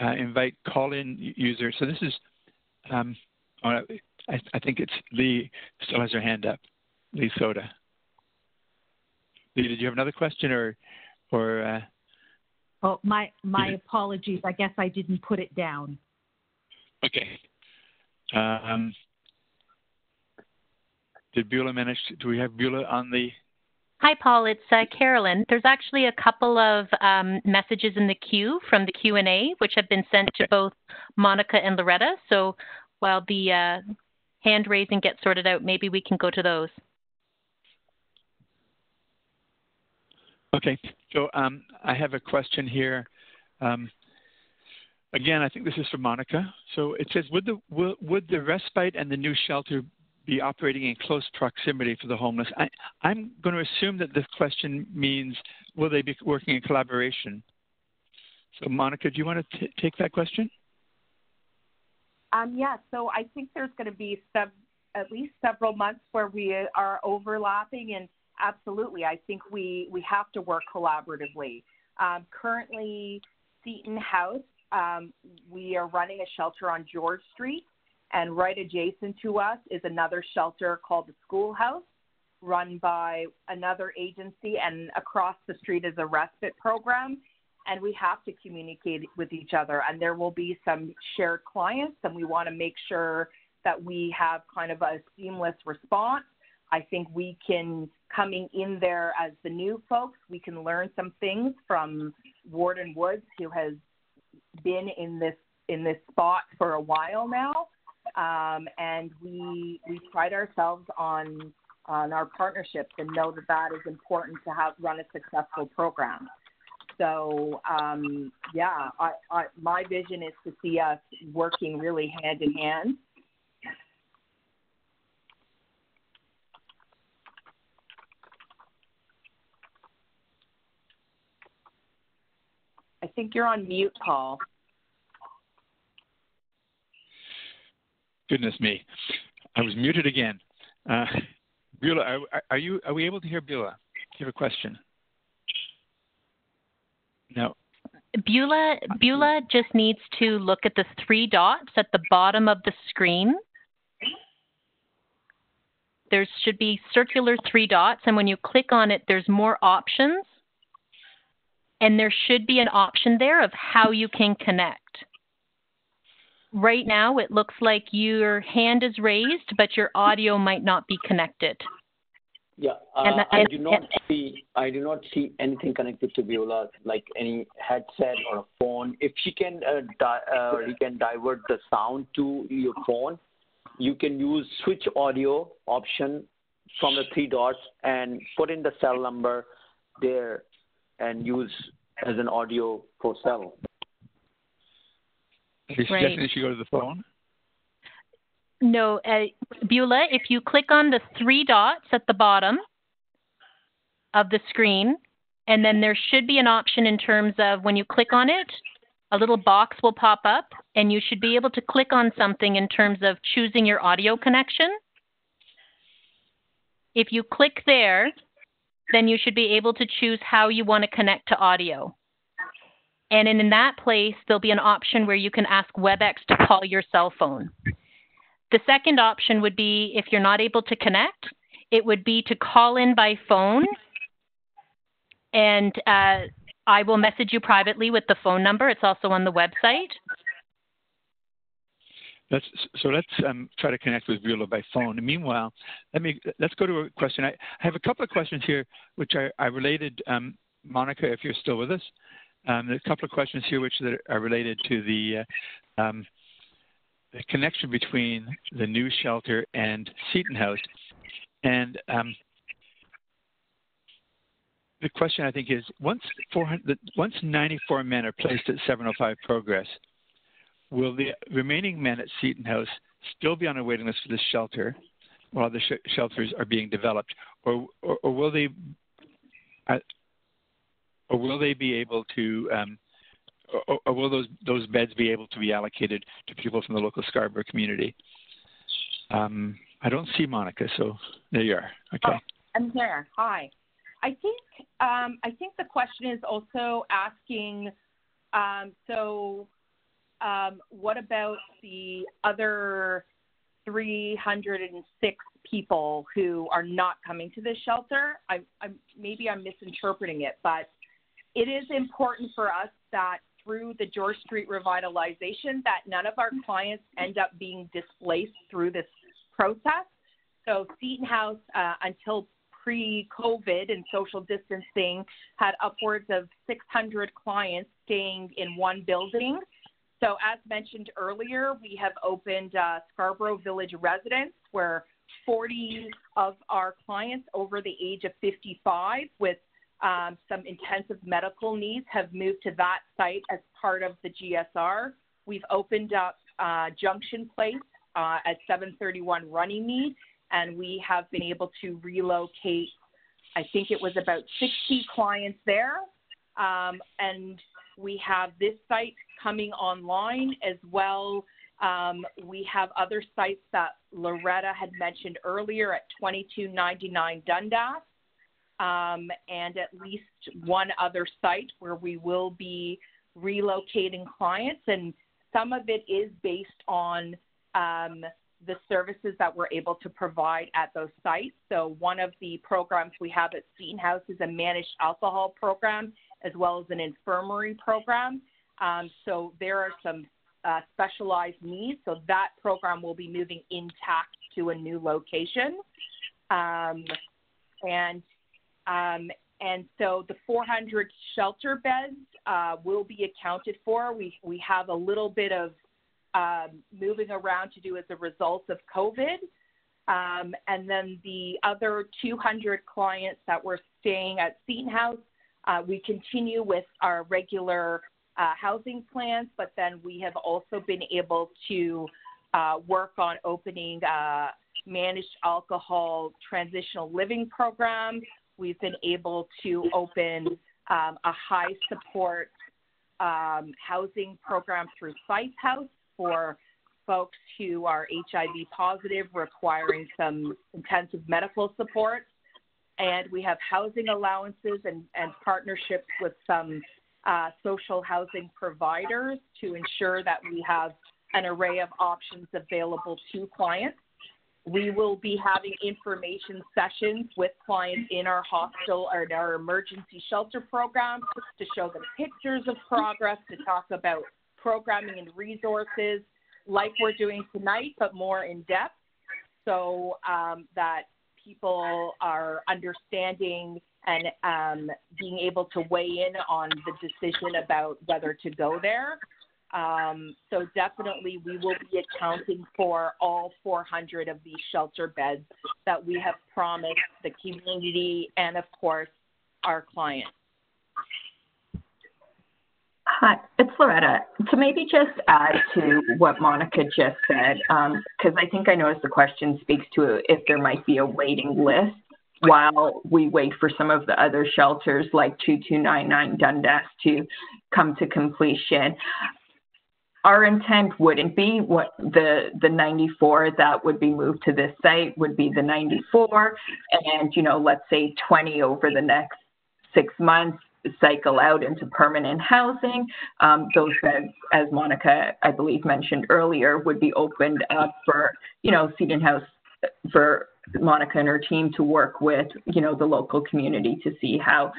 invite call-in user. So this is, I think it's Lee still has her hand up. Lee Soda. Lee, did you have another question or? Oh, my apologies. I guess I didn't put it down. Okay. Did Beulah manage? Do we have Beulah on the? Hi, Paul. It's Carolyn. There's actually a couple of messages in the queue from the Q&A, which have been sent to both Monica and Loretta. So while the hand raising gets sorted out, maybe we can go to those. Okay, so I have a question here. Again, I think this is for Monica. So it says, would the respite and the new shelter be operating in close proximity for the homeless? I'm going to assume that this question means, will they be working in collaboration? So Monica, do you want to take that question? Yeah, so I think there's going to be at least several months where we are overlapping, and absolutely, I think we have to work collaboratively. Currently, Seaton House, we are running a shelter on George Street, and right adjacent to us is another shelter called the Schoolhouse, run by another agency, and across the street is a respite program, and we have to communicate with each other, and there will be some shared clients, and we want to make sure that we have kind of a seamless response. I think we can, coming in there as the new folks, we can learn some things from Warden Woods, who has been in this spot for a while now, and we pride ourselves on our partnerships and know that is important to run a successful program. So yeah, my vision is to see us working really hand in hand. I think you're on mute, Paul. Goodness me, I was muted again. Beulah, are we able to hear Beulah? Do you have a question? No. Beulah just needs to look at the three dots at the bottom of the screen. There should be circular three dots, and when you click on it, there's more options. and there should be an option there of how you can connect. Right now, it looks like your hand is raised, but your audio might not be connected. Yeah, I do not see anything connected to Viola, like any headset or a phone. If she can, you can divert the sound to your phone. You can use switch audio option from the 3 dots and put in the cell number there and use as an audio for cell. Are you suggesting that you go to the phone? No, Beulah, if you click on the 3 dots at the bottom of the screen, and then there should be an option in terms of when you click on it, a little box will pop up, and you should be able to click on something in terms of choosing your audio connection. If you click there, then you should be able to choose how you want to connect to audio. And in that place, there'll be an option where you can ask Webex to call your cell phone. The second option would be, if you're not able to connect, it would be to call in by phone. And I will message you privately with the phone number. It's also on the website. Let's try to connect with Viola by phone. And meanwhile, let's go to a question. I have a couple of questions here, which I related, Monica, if you're still with us. There's a couple of questions here which are related to the connection between the new shelter and Seaton House. And the question, I think, is once 94 men are placed at 705 Progress, will the remaining men at Seaton House still be on a waiting list for this shelter while the shelters are being developed, or will they be able to, or will those beds be able to be allocated to people from the local Scarborough community? I don't see Monica, so there you are. Okay. Oh, I'm there. Hi. I think the question is also asking, what about the other 306 people who are not coming to this shelter? Maybe I'm misinterpreting it, but it is important for us that through the George Street revitalization that none of our clients end up being displaced through this process. So Seaton House, until pre-COVID and social distancing, had upwards of 600 clients staying in one building. So as mentioned earlier, we have opened Scarborough Village Residence, where 40 of our clients over the age of 55 with some intensive medical needs have moved to that site as part of the GSR. We've opened up Junction Place at 731 Runnymede, and we have been able to relocate, I think it was about 60 clients there. And we have this site coming online as well. We have other sites that Loretta had mentioned earlier at 2299 Dundas, and at least one other site where we will be relocating clients. And some of it is based on the services that we're able to provide at those sites. So one of the programs we have at Seaton House is a managed alcohol program as well as an infirmary program. So there are some specialized needs. So that program will be moving intact to a new location. And so the 400 shelter beds will be accounted for. We have a little bit of moving around to do as a result of COVID. And then the other 200 clients that were staying at Seaton House, we continue with our regular housing plans, but then we have also been able to work on opening managed alcohol transitional living program. We've been able to open a high support housing program through Fife House for folks who are HIV positive requiring some intensive medical support. And we have housing allowances and partnerships with some social housing providers to ensure that we have an array of options available to clients. We will be having information sessions with clients in our hospital or in our emergency shelter program to show them pictures of progress, to talk about programming and resources like we're doing tonight, but more in depth, so that people are understanding and being able to weigh in on the decision about whether to go there. So definitely we will be accounting for all 400 of these shelter beds that we have promised the community and, of course, our clients. Hi, it's Loretta. To maybe just add to what Monica just said, because I think I noticed the question speaks to if there might be a waiting list while we wait for some of the other shelters like 2299 Dundas to come to completion. Our intent wouldn't be what the 94 that would be moved to this site would be the 94, and let's say 20 over the next 6 months cycle out into permanent housing. Those beds, as Monica, I believe, mentioned earlier, would be opened up for, Seaton House, for Monica and her team to work with, the local community to see how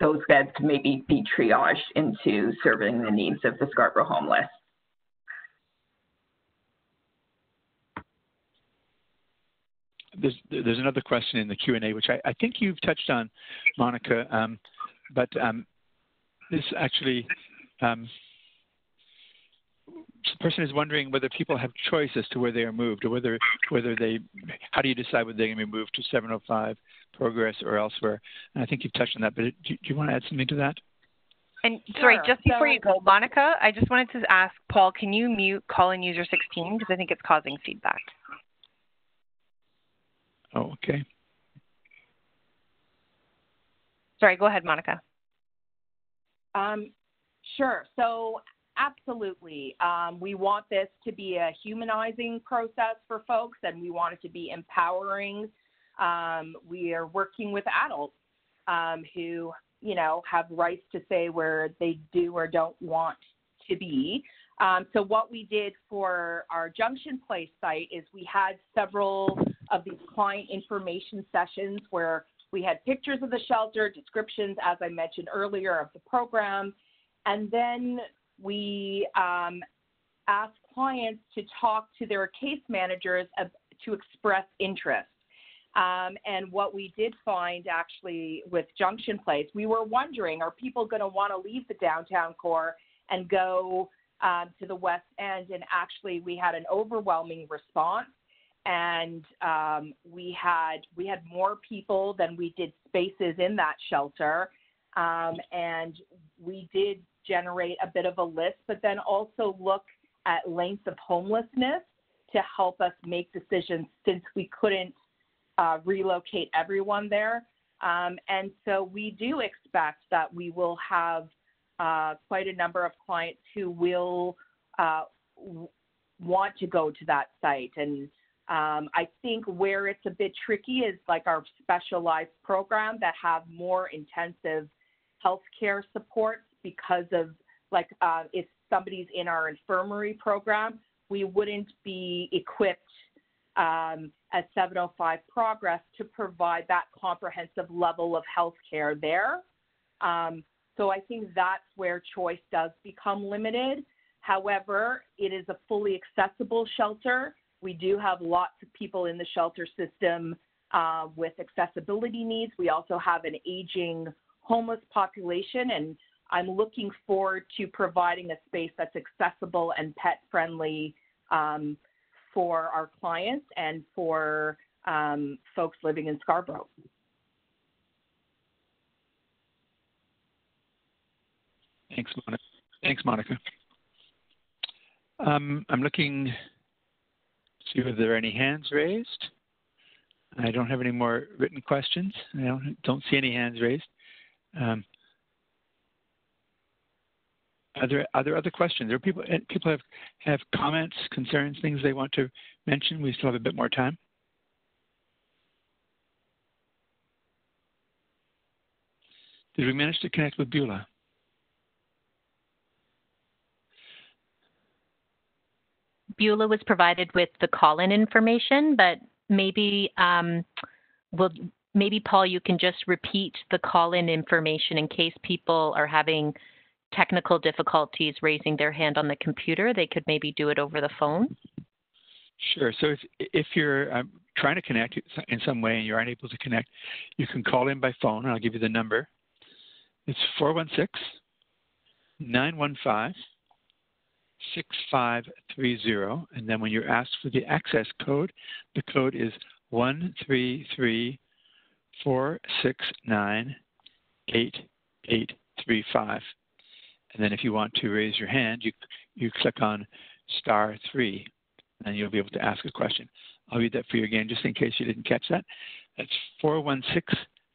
those beds could maybe be triaged into serving the needs of the Scarborough homeless. There's another question in the Q&A, which I think you've touched on, Monica, but this actually, the person is wondering whether people have choice as to where they are moved, or whether they, how do you decide whether they're going to be moved to 705 Progress or elsewhere? And I think you've touched on that, but do you want to add something to that? And sorry, just before you go, Monica, I just wanted to ask Paul, can you mute call-in user 16, because I think it's causing feedback. Oh, okay. Sorry, go ahead, Monica. Sure. So absolutely. We want this to be a humanizing process for folks, and we want it to be empowering. We are working with adults who, have rights to say where they do or don't want to be. So what we did for our Junction Place site is we had several of these client information sessions where we had pictures of the shelter, descriptions, as I mentioned earlier, of the program, and then we asked clients to talk to their case managers to express interest. And what we did find actually with Junction Place, we were wondering, are people going to want to leave the downtown core and go to the West End? And actually we had an overwhelming response. And we had more people than we did spaces in that shelter, and we did generate a bit of a list, but then also look at length of homelessness to help us make decisions, since we couldn't relocate everyone there. And so we do expect that we will have quite a number of clients who will want to go to that site. And I think where it's a bit tricky is like our specialized program that have more intensive healthcare supports, because of if somebody's in our infirmary program, we wouldn't be equipped as 705 Progress to provide that comprehensive level of healthcare there. So I think that's where choice does become limited. However, it is a fully accessible shelter. We do have lots of people in the shelter system with accessibility needs. We also have an aging homeless population, and I'm looking forward to providing a space that's accessible and pet-friendly for our clients and for folks living in Scarborough. Thanks, Monica. I'm looking to see whether there are any hands raised. I don't have any more written questions. I don't see any hands raised. Are there other questions? There are people have comments, concerns, things they want to mention. We still have a bit more time. Did we manage to connect with Beulah? Beulah was provided with the call-in information, but maybe maybe Paul, you can just repeat the call-in information in case people are having technical difficulties raising their hand on the computer. They could maybe do it over the phone. Sure. So if you're trying to connect in some way and you're unable to connect, you can call in by phone, and I'll give you the number. It's 416-915-6530, and then when you're asked for the access code, the code is 133-469-8835. And then if you want to raise your hand, you click on *3, and you'll be able to ask a question. I'll read that for you again, just in case you didn't catch that. That's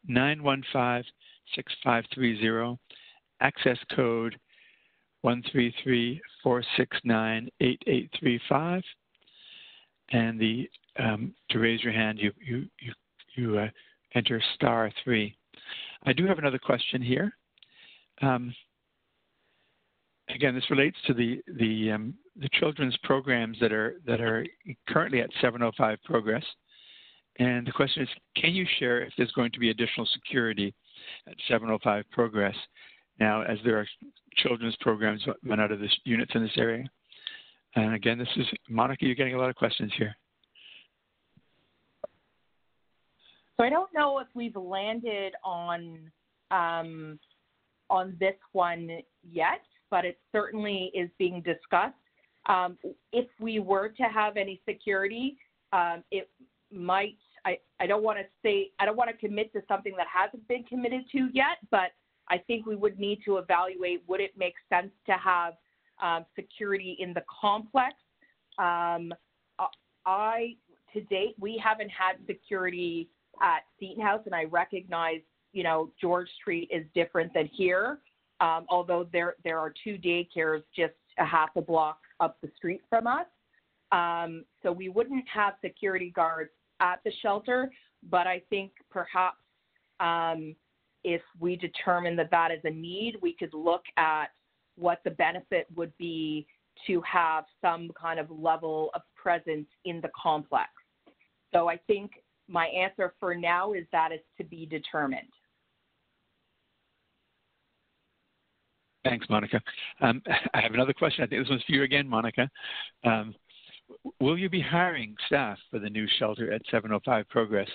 416-915-6530, access code 133-469-8835, and the to raise your hand, you enter *3. I do have another question here. Again, this relates to the children's programs that are currently at 705 Progress. And the question is, can you share if there's going to be additional security at 705 Progress now as there are children's programs run out of this units in this area? And again, this is, Monica, you're getting a lot of questions here. So I don't know if we've landed on this one yet, but it certainly is being discussed. If we were to have any security, it might, I don't want to commit to something that hasn't been committed to yet, but I think we would need to evaluate, would it make sense to have security in the complex? To date, we haven't had security at Seaton House, and I recognize, George Street is different than here. Although there are two daycares just a half a block up the street from us. So we wouldn't have security guards at the shelter, but I think perhaps if we determine that is a need, we could look at what the benefit would be to have some kind of level of presence in the complex. So I think my answer for now is that it's to be determined. Thanks, Monica. I have another question. I think this one's for you again, Monica. Will you be hiring staff for the new shelter at 705 Progress?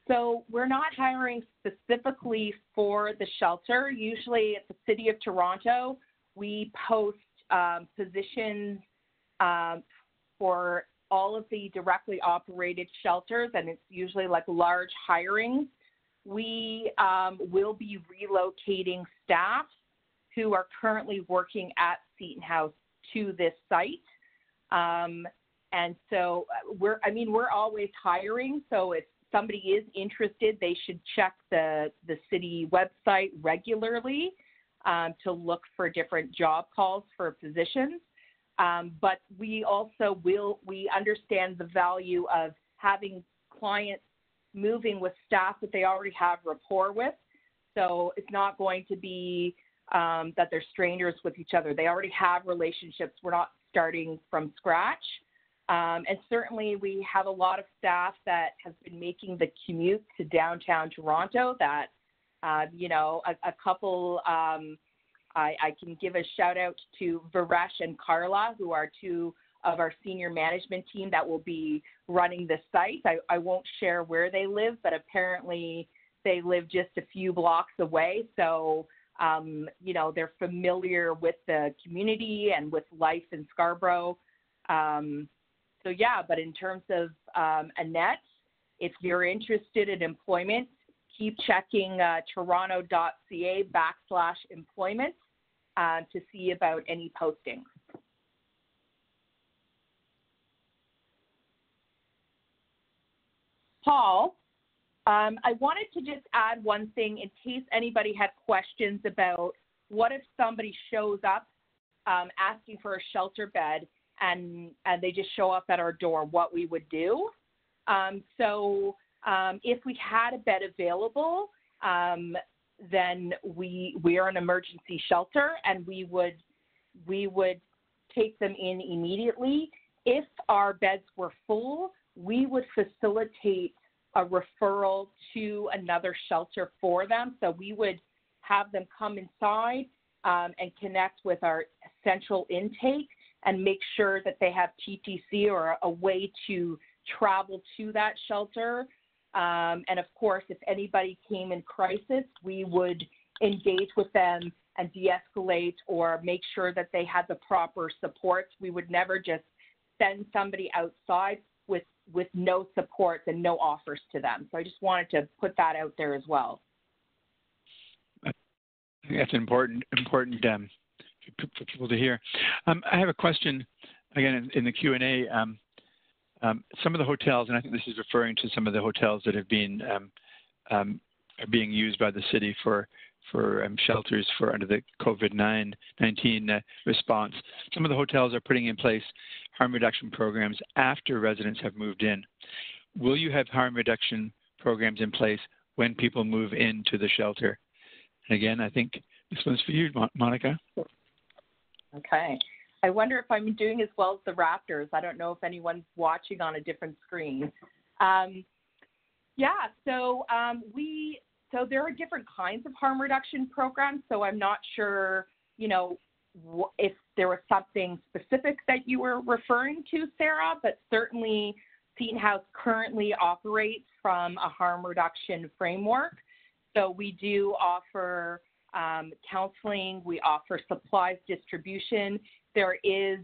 So we're not hiring specifically for the shelter. Usually at the City of Toronto, we post positions for all of the directly operated shelters, and it's usually like large hirings. We will be relocating staff who are currently working at Seaton House to this site. And so we're always hiring. So if somebody is interested, they should check the city website regularly to look for different job calls for positions. But we also we understand the value of having clients moving with staff that they already have rapport with. So it's not going to be that they're strangers with each other. They already have relationships. We're not starting from scratch. And certainly we have a lot of staff that have been making the commute to downtown Toronto that, a couple, I can give a shout out to Varesh and Carla, who are two of our senior management team that will be running the site. I won't share where they live, but apparently they live just a few blocks away. So, they're familiar with the community and with life in Scarborough. But in terms of Annette, if you're interested in employment, keep checking toronto.ca/employment to see about any postings. Paul, I wanted to just add one thing in case anybody had questions about what if somebody shows up asking for a shelter bed and they just show up at our door, what we would do. If we had a bed available, then we are an emergency shelter and we would take them in immediately. if our beds were full, we would facilitate a referral to another shelter for them. So we would have them come inside and connect with our central intake and make sure that they have TTC or a way to travel to that shelter. And of course, if anybody came in crisis, we would engage with them and de-escalate or make sure that they had the proper supports. We would never just send somebody outside with no supports and no offers to them. So I just wanted to put that out there as well. That's important for people to hear. I have a question, again, in the Q&A. Some of the hotels, and I think this is referring to some of the hotels that have been are being used by the city for shelters for under the COVID-19 response. Some of the hotels are putting in place harm reduction programs after residents have moved in. Will you have harm reduction programs in place when people move into the shelter? And again, I think this one's for you, Monica. Okay. I wonder if I'm doing as well as the Raptors. I don't know if anyone's watching on a different screen. So there are different kinds of harm reduction programs. So I'm not sure, if there was something specific that you were referring to, Sarah, but certainly Seaton House currently operates from a harm reduction framework. So we do offer counseling, we offer supplies distribution. There is,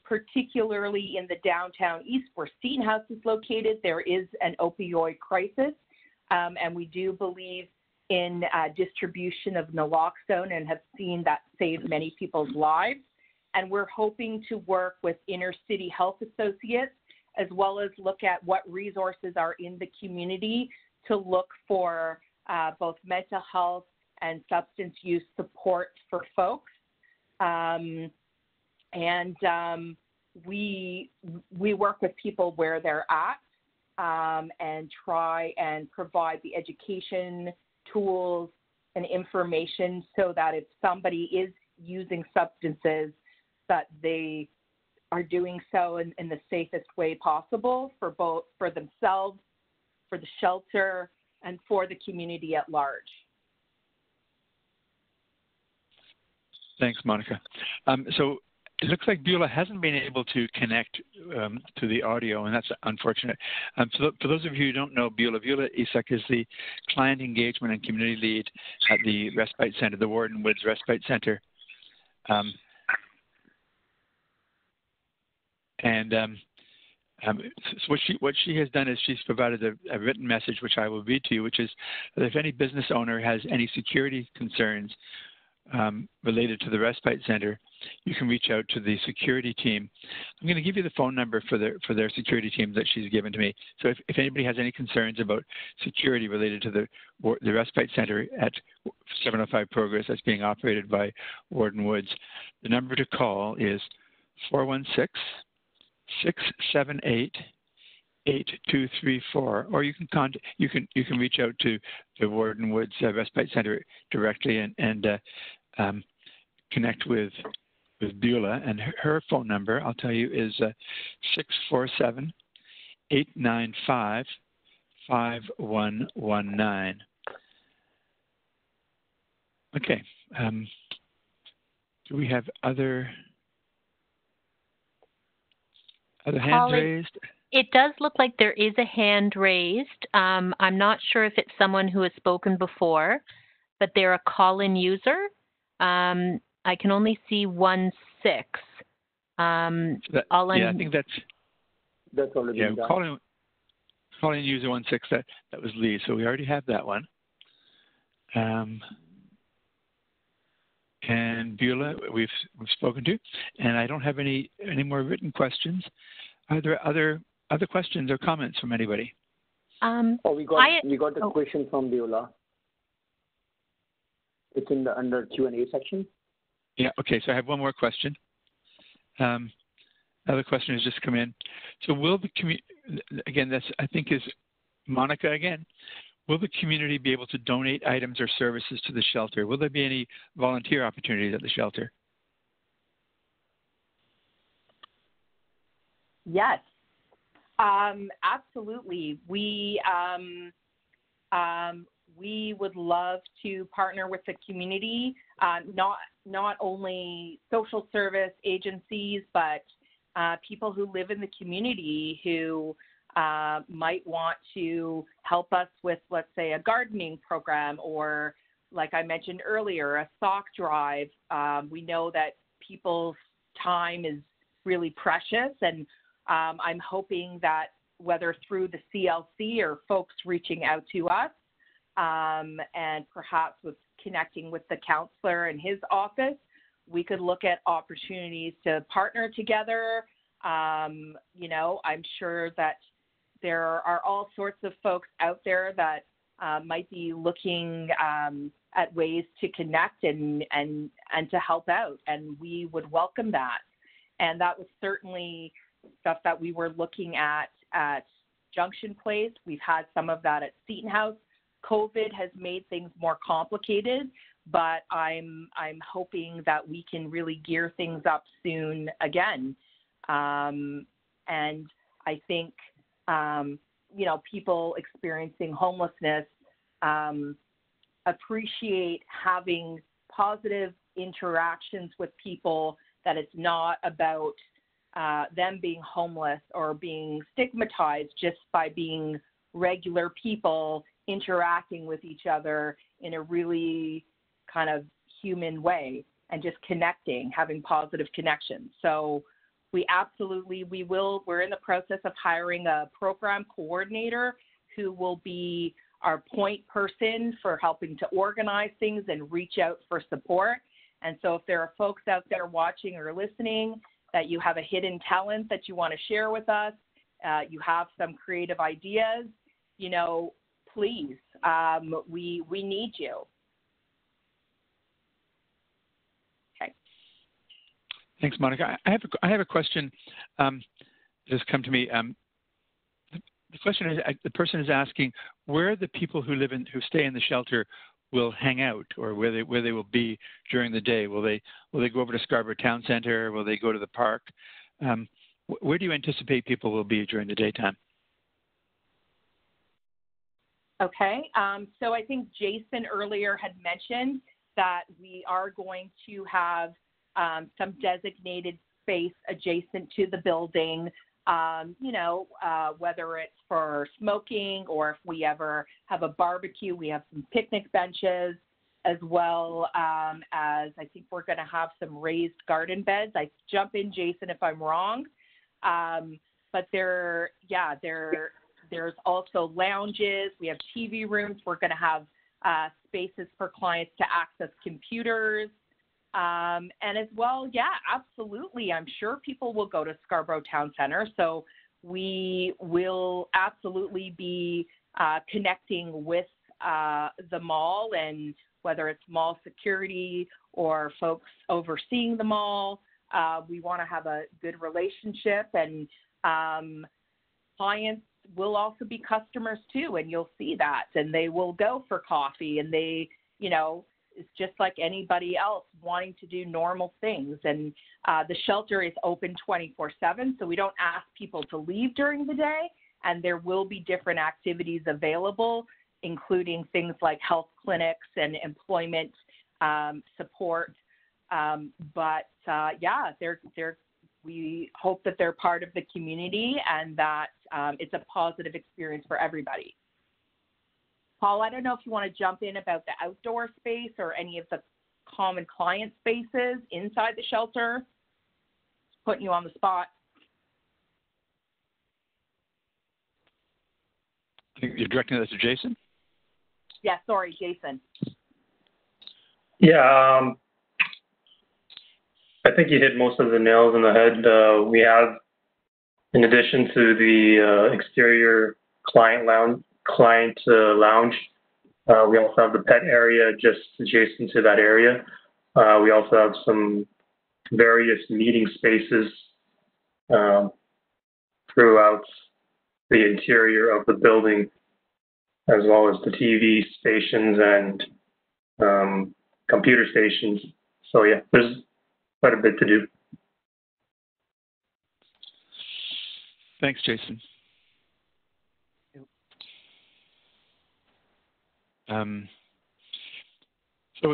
particularly in the downtown east where Seaton House is located, there is an opioid crisis. And we do believe in distribution of naloxone and have seen that save many people's lives. And we're hoping to work with inner city health associates as well as look at what resources are in the community to look for both mental health and substance use support for folks. We work with people where they're at. And try and provide the education, tools, and information so that if somebody is using substances, that they are doing so in the safest way possible for themselves, for the shelter, and for the community at large. Thanks, Monica. So it looks like Beulah hasn't been able to connect to the audio, and that's unfortunate. So for those of you who don't know Beulah Isak is the Client Engagement and Community Lead at the Respite Center, the Warden Woods Respite Center. So what she has done is she's provided a written message, which I will read to you, which is that if any business owner has any security concerns related to the Respite Center, you can reach out to the security team. I'm going to give you the phone number for their security team that she's given to me. So if anybody has any concerns about security related to the Respite Center at 705 Progress that's being operated by Warden Woods, the number to call is 416-678-8234, or you can reach out to the Warden Woods Respite Center directly and connect with Beulah, and her phone number, I'll tell you, is 647-895-5119. Okay. Do we have other hands raised? It does look like there is a hand raised. I'm not sure if it's someone who has spoken before, but they're a call-in user. I can only see 1-6. I think that's already done. Calling user 1-6. That was Lee, so we already have that one. And Beulah, we've spoken to, and I don't have any more written questions. Are there other questions or comments from anybody? We got a question from Beulah. It's in the under Q&A section. Yeah. Okay. So I have one more question. Another question has just come in. So will the community, again, that's I think is Monica again. Will the community be able to donate items or services to the shelter? Will there be any volunteer opportunities at the shelter? Yes, absolutely. We would love to partner with the community, not only social service agencies, but people who live in the community who might want to help us with, let's say, a gardening program, or, like I mentioned earlier, a sock drive. We know that people's time is really precious, and I'm hoping that whether through the CLC or folks reaching out to us, and perhaps with connecting with the counselor in his office, we could look at opportunities to partner together. You know, I'm sure that there are all sorts of folks out there that might be looking at ways to connect and to help out, and we would welcome that. And that was certainly stuff that we were looking at Junction Place. We've had some of that at Seaton House. COVID has made things more complicated, but I'm hoping that we can really gear things up soon again. And I think, you know, people experiencing homelessness appreciate having positive interactions with people, that it's not about them being homeless or being stigmatized just by being regular people interacting with each other in a really kind of human way and just connecting, having positive connections. So we're in the process of hiring a program coordinator who will be our point person for helping to organize things and reach out for support. And so if there are folks out there watching or listening that you have a hidden talent that you want to share with us, you have some creative ideas, you know, please, we need you. Okay. Thanks, Monica. I have a question that has come to me. The question is, the person is asking where the people who stay in the shelter will hang out, or where they will be during the day. Will they go over to Scarborough Town Centre? Will they go to the park? Where do you anticipate people will be during the daytime? Okay, so I think Jason earlier had mentioned that we are going to have some designated space adjacent to the building, you know, whether it's for smoking or if we ever have a barbecue, we have some picnic benches, as well as I think we're going to have some raised garden beds. I jump in, Jason, if I'm wrong. But there's also lounges. We have TV rooms. We're going to have spaces for clients to access computers. And as well, yeah, absolutely. I'm sure people will go to Scarborough Town Centre. So we will absolutely be connecting with the mall, and whether it's mall security or folks overseeing the mall, we want to have a good relationship, and clients will also be customers too, and you'll see that, and they will go for coffee, and they, you know, it's just like anybody else wanting to do normal things. And the shelter is open 24/7, so we don't ask people to leave during the day, and there will be different activities available, including things like health clinics and employment support. We hope that they're part of the community, and that it's a positive experience for everybody. Paul, I don't know if you want to jump in about the outdoor space or any of the common client spaces inside the shelter. Putting you on the spot. I think you're directing that to Jason? Yeah, sorry, Jason. Yeah, I think you hit most of the nails on the head. We have, in addition to the exterior client lounge, we also have the pet area just adjacent to that area. We also have some various meeting spaces throughout the interior of the building, as well as the TV stations and computer stations. So yeah, there's quite a bit to do. Thanks, Jason. So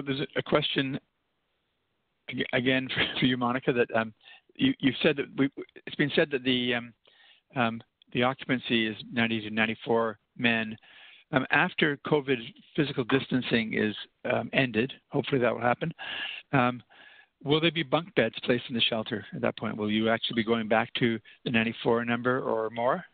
there's a question again for you, Monica. That you've said that it's been said that the occupancy is 90 to 94 men. After COVID physical distancing is ended, hopefully that will happen. Will there be bunk beds placed in the shelter at that point? Will you actually be going back to the 94 number or more?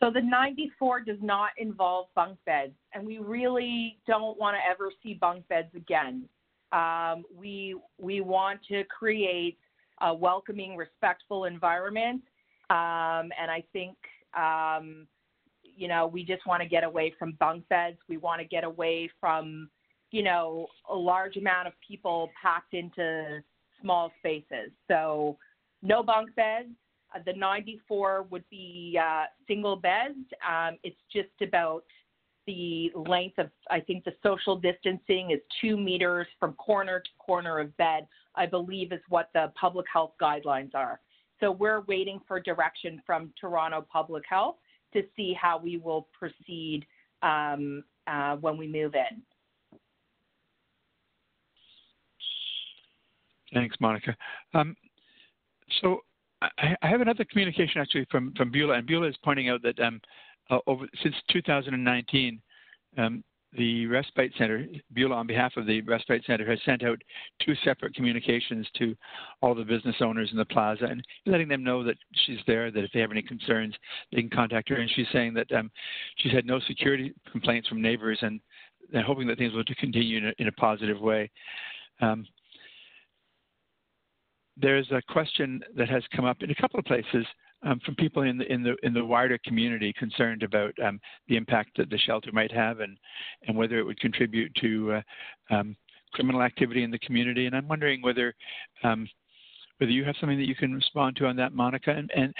So the 94 does not involve bunk beds, and we really don't want to ever see bunk beds again. We want to create a welcoming, respectful environment, and I think, you know, we just want to get away from bunk beds. We want to get away from, you know, a large amount of people packed into small spaces. So no bunk beds. The 94 would be single beds. It's just about the length of, I think the social distancing is 2 meters from corner to corner of bed, I believe is what the public health guidelines are. So we're waiting for direction from Toronto Public Health to see how we will proceed when we move in. Thanks, Monica. So I have another communication actually from Beulah, and Beulah is pointing out that since 2019, the Respite Center, Beulah on behalf of the Respite Center, has sent out 2 separate communications to all the business owners in the plaza and letting them know that she's there, that if they have any concerns, they can contact her. And she's saying that she's had no security complaints from neighbors, and they're hoping that things will continue in a positive way. There's a question that has come up in a couple of places from people in the wider community concerned about the impact that the shelter might have and whether it would contribute to criminal activity in the community. And I'm wondering whether you have something that you can respond to on that, Monica. And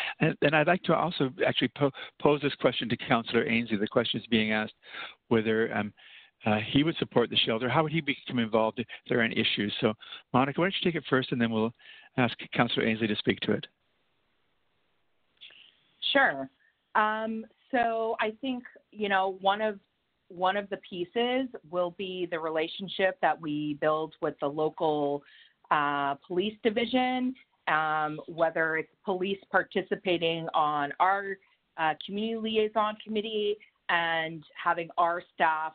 I'd like to also actually pose this question to Councillor Ainsley. The question is being asked whether he would support the shelter. How would he become involved if there are any issues? So, Monica, why don't you take it first, and then we'll ask Councillor Ainsley to speak to it. Sure. So I think, you know, one of the pieces will be the relationship that we build with the local police division, whether it's police participating on our community liaison committee and having our staff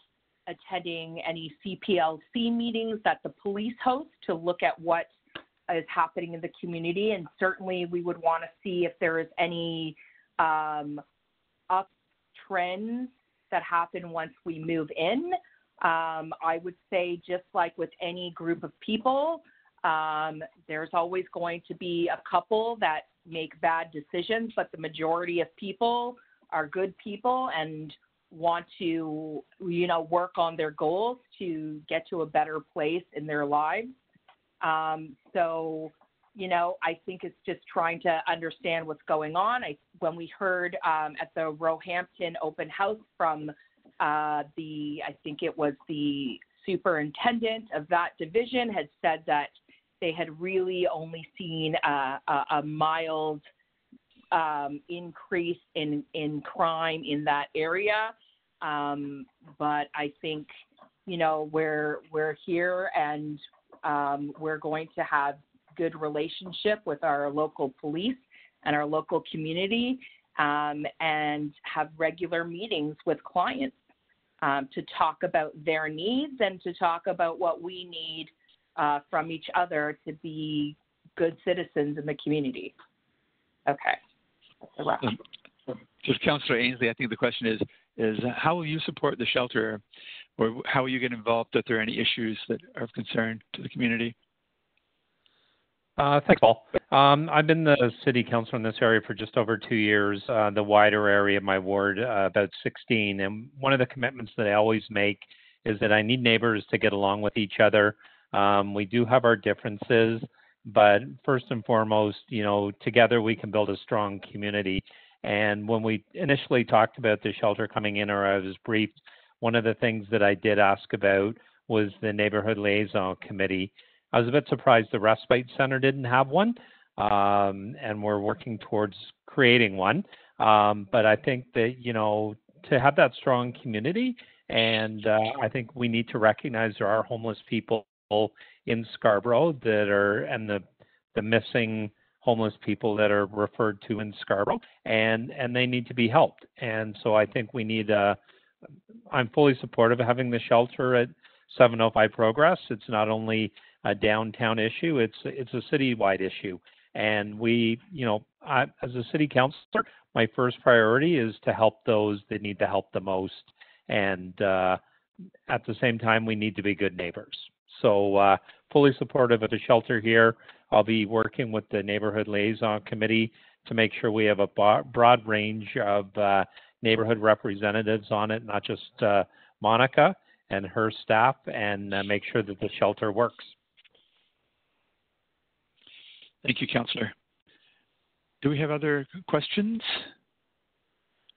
attending any CPLC meetings that the police host to look at what is happening in the community. And certainly we would want to see if there is any up trends that happen once we move in. I would say, just like with any group of people, there's always going to be a couple that make bad decisions, but the majority of people are good people and want to, you know, work on their goals to get to a better place in their lives. So, you know, I think it's just trying to understand what's going on. When we heard at the Roehampton open house from I think it was the superintendent of that division had said that they had really only seen a mild increase in crime in that area. But I think, you know, we're here and we're going to have good relationship with our local police and our local community, and have regular meetings with clients to talk about their needs and to talk about what we need from each other to be good citizens in the community. Okay. That's a wrap. Just Councillor Ainsley, I think the question is how will you support the shelter, or how will you get involved if there are any issues that are of concern to the community? Thanks, Paul. I've been the city councilor in this area for just over 2 years, the wider area of my ward, about 16. And one of the commitments that I always make is that I need neighbors to get along with each other. We do have our differences, but first and foremost, you know, together we can build a strong community. And when we initially talked about the shelter coming in, or I was briefed, one of the things that I did ask about was the neighborhood liaison committee. I was a bit surprised the Respite Center didn't have one. and we're working towards creating one. But I think that, to have that strong community, and I think we need to recognize there are homeless people in Scarborough and the missing homeless people that are referred to in Scarborough, and they need to be helped. And so I think we need I'm fully supportive of having the shelter at 705 Progress. It's not only a downtown issue, it's a citywide issue. And as a city councillor, my first priority is to help those that need the help the most. And at the same time, we need to be good neighbors. So fully supportive of the shelter here. I'll be working with the Neighborhood Liaison Committee to make sure we have a broad range of neighborhood representatives on it, not just Monica and her staff, and make sure that the shelter works. Thank you, Councillor. Do we have other questions?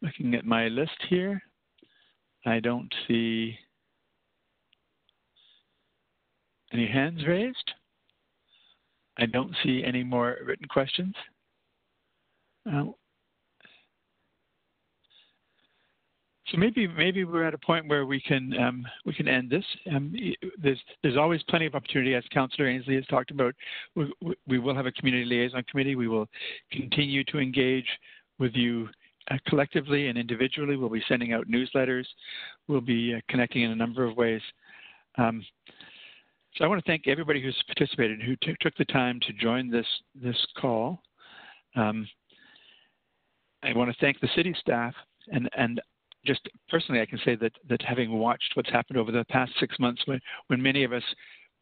Looking at my list here, I don't see any hands raised. I don't see any more written questions. So maybe we're at a point where we can end this. There's always plenty of opportunity, as Councillor Ainsley has talked about. We will have a community liaison committee. We will continue to engage with you collectively and individually. We'll be sending out newsletters. We'll be connecting in a number of ways. So I want to thank everybody who's participated, who took the time to join this call. I want to thank the city staff, and just personally, I can say that having watched what's happened over the past 6 months, when many of us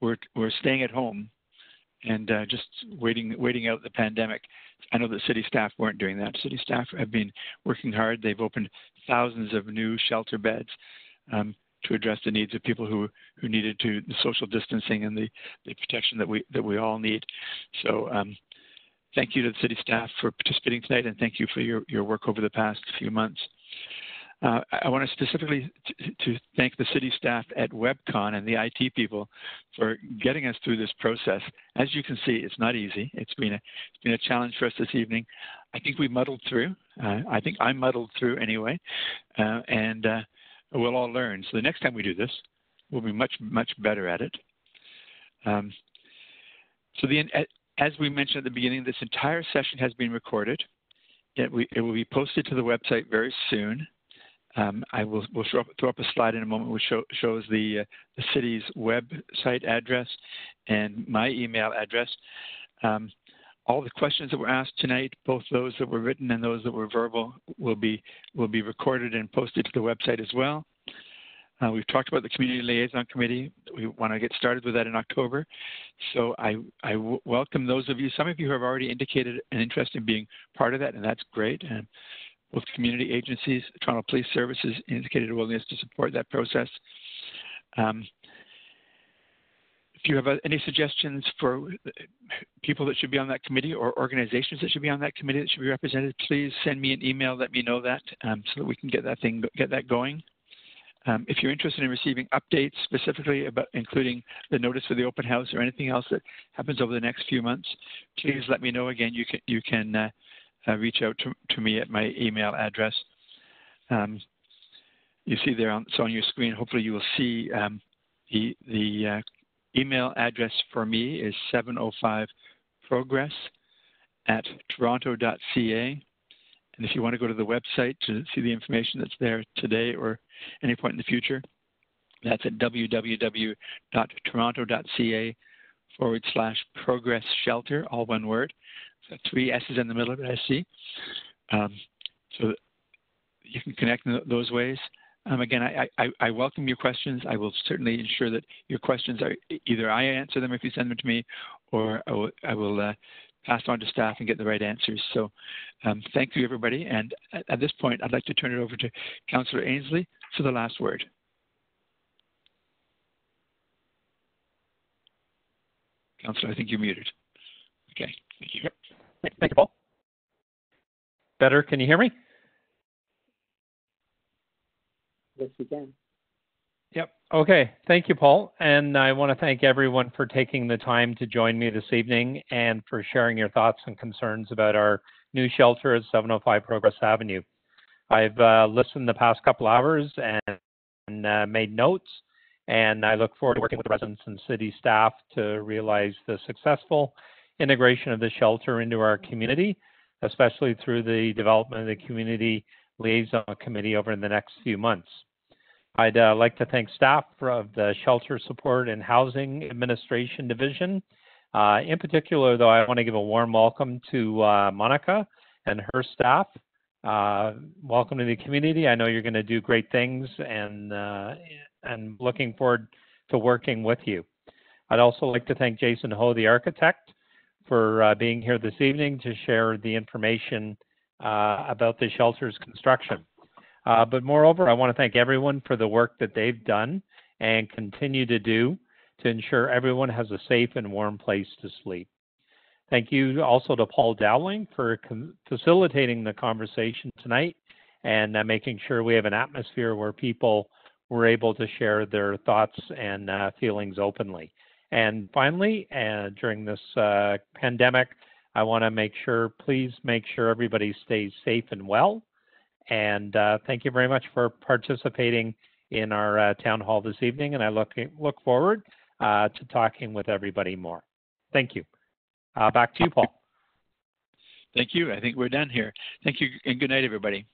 were staying at home and just waiting out the pandemic, I know that city staff weren't doing that. City staff have been working hard. They've opened thousands of new shelter beds to address the needs of people who needed the social distancing and the protection that we all need. So thank you to the city staff for participating tonight, and thank you for your work over the past few months. I want to specifically to thank the city staff at WebCon and the IT people for getting us through this process. As you can see, it's not easy. It's been a challenge for us this evening. I think we muddled through. I think I muddled through anyway, and we'll all learn. So the next time we do this, we'll be much, much better at it. As we mentioned at the beginning, this entire session has been recorded. It will be posted to the website very soon. I will throw up a slide in a moment which shows the city's website address and my email address. All the questions that were asked tonight, both those that were written and those that were verbal, will be recorded and posted to the website as well. We've talked about the Community Liaison Committee. We want to get started with that in October. So I welcome those of you. Some of you have already indicated an interest in being part of that, and that's great. And both community agencies, Toronto Police Services, indicated a willingness to support that process. If you have any suggestions for people that should be on that committee or organizations that should be on that committee that should be represented, please send me an email. Let me know that so that we can get that going. If you're interested in receiving updates specifically about including the notice for the open house or anything else that happens over the next few months, please let me know. Again, you can reach out to me at my email address. You see there on your screen, hopefully you will see the email address for me is 705progress@toronto.ca. And if you want to go to the website to see the information that's there today or any point in the future, that's at www.toronto.ca/progress shelter, all one word. So 3 S's in the middle of it, I see. So you can connect in those ways. Again, I welcome your questions. I will certainly ensure that your questions are either I answer them if you send them to me, or I will pass on to staff and get the right answers. So thank you, everybody. And at this point, I'd like to turn it over to Councillor Ainsley for the last word. Councillor, I think you're muted. Okay, thank you. Yep. Thank you, Paul. Better, can you hear me? Yes, we can. Yep. Okay. Thank you, Paul. And I want to thank everyone for taking the time to join me this evening and for sharing your thoughts and concerns about our new shelter at 705 Progress Avenue. I've listened the past couple hours and made notes, and I look forward to working with the residents and city staff to realize the successful integration of the shelter into our community, especially through the development of the Community Liaison Committee over the next few months. I'd like to thank staff of the Shelter Support and Housing Administration Division. In particular, though, I want to give a warm welcome to Monica and her staff. Welcome to the community. I know you're going to do great things, and looking forward to working with you. I'd also like to thank Jason Ho, the architect, for being here this evening to share the information about the shelter's construction. But moreover, I want to thank everyone for the work that they've done and continue to do to ensure everyone has a safe and warm place to sleep. Thank you also to Paul Dowling for facilitating the conversation tonight and making sure we have an atmosphere where people were able to share their thoughts and feelings openly. And finally, during this pandemic, I want to please make sure everybody stays safe and well. And thank you very much for participating in our town hall this evening. And I look forward to talking with everybody more. Thank you. Back to you, Paul. Thank you. I think we're done here. Thank you, and good night, everybody.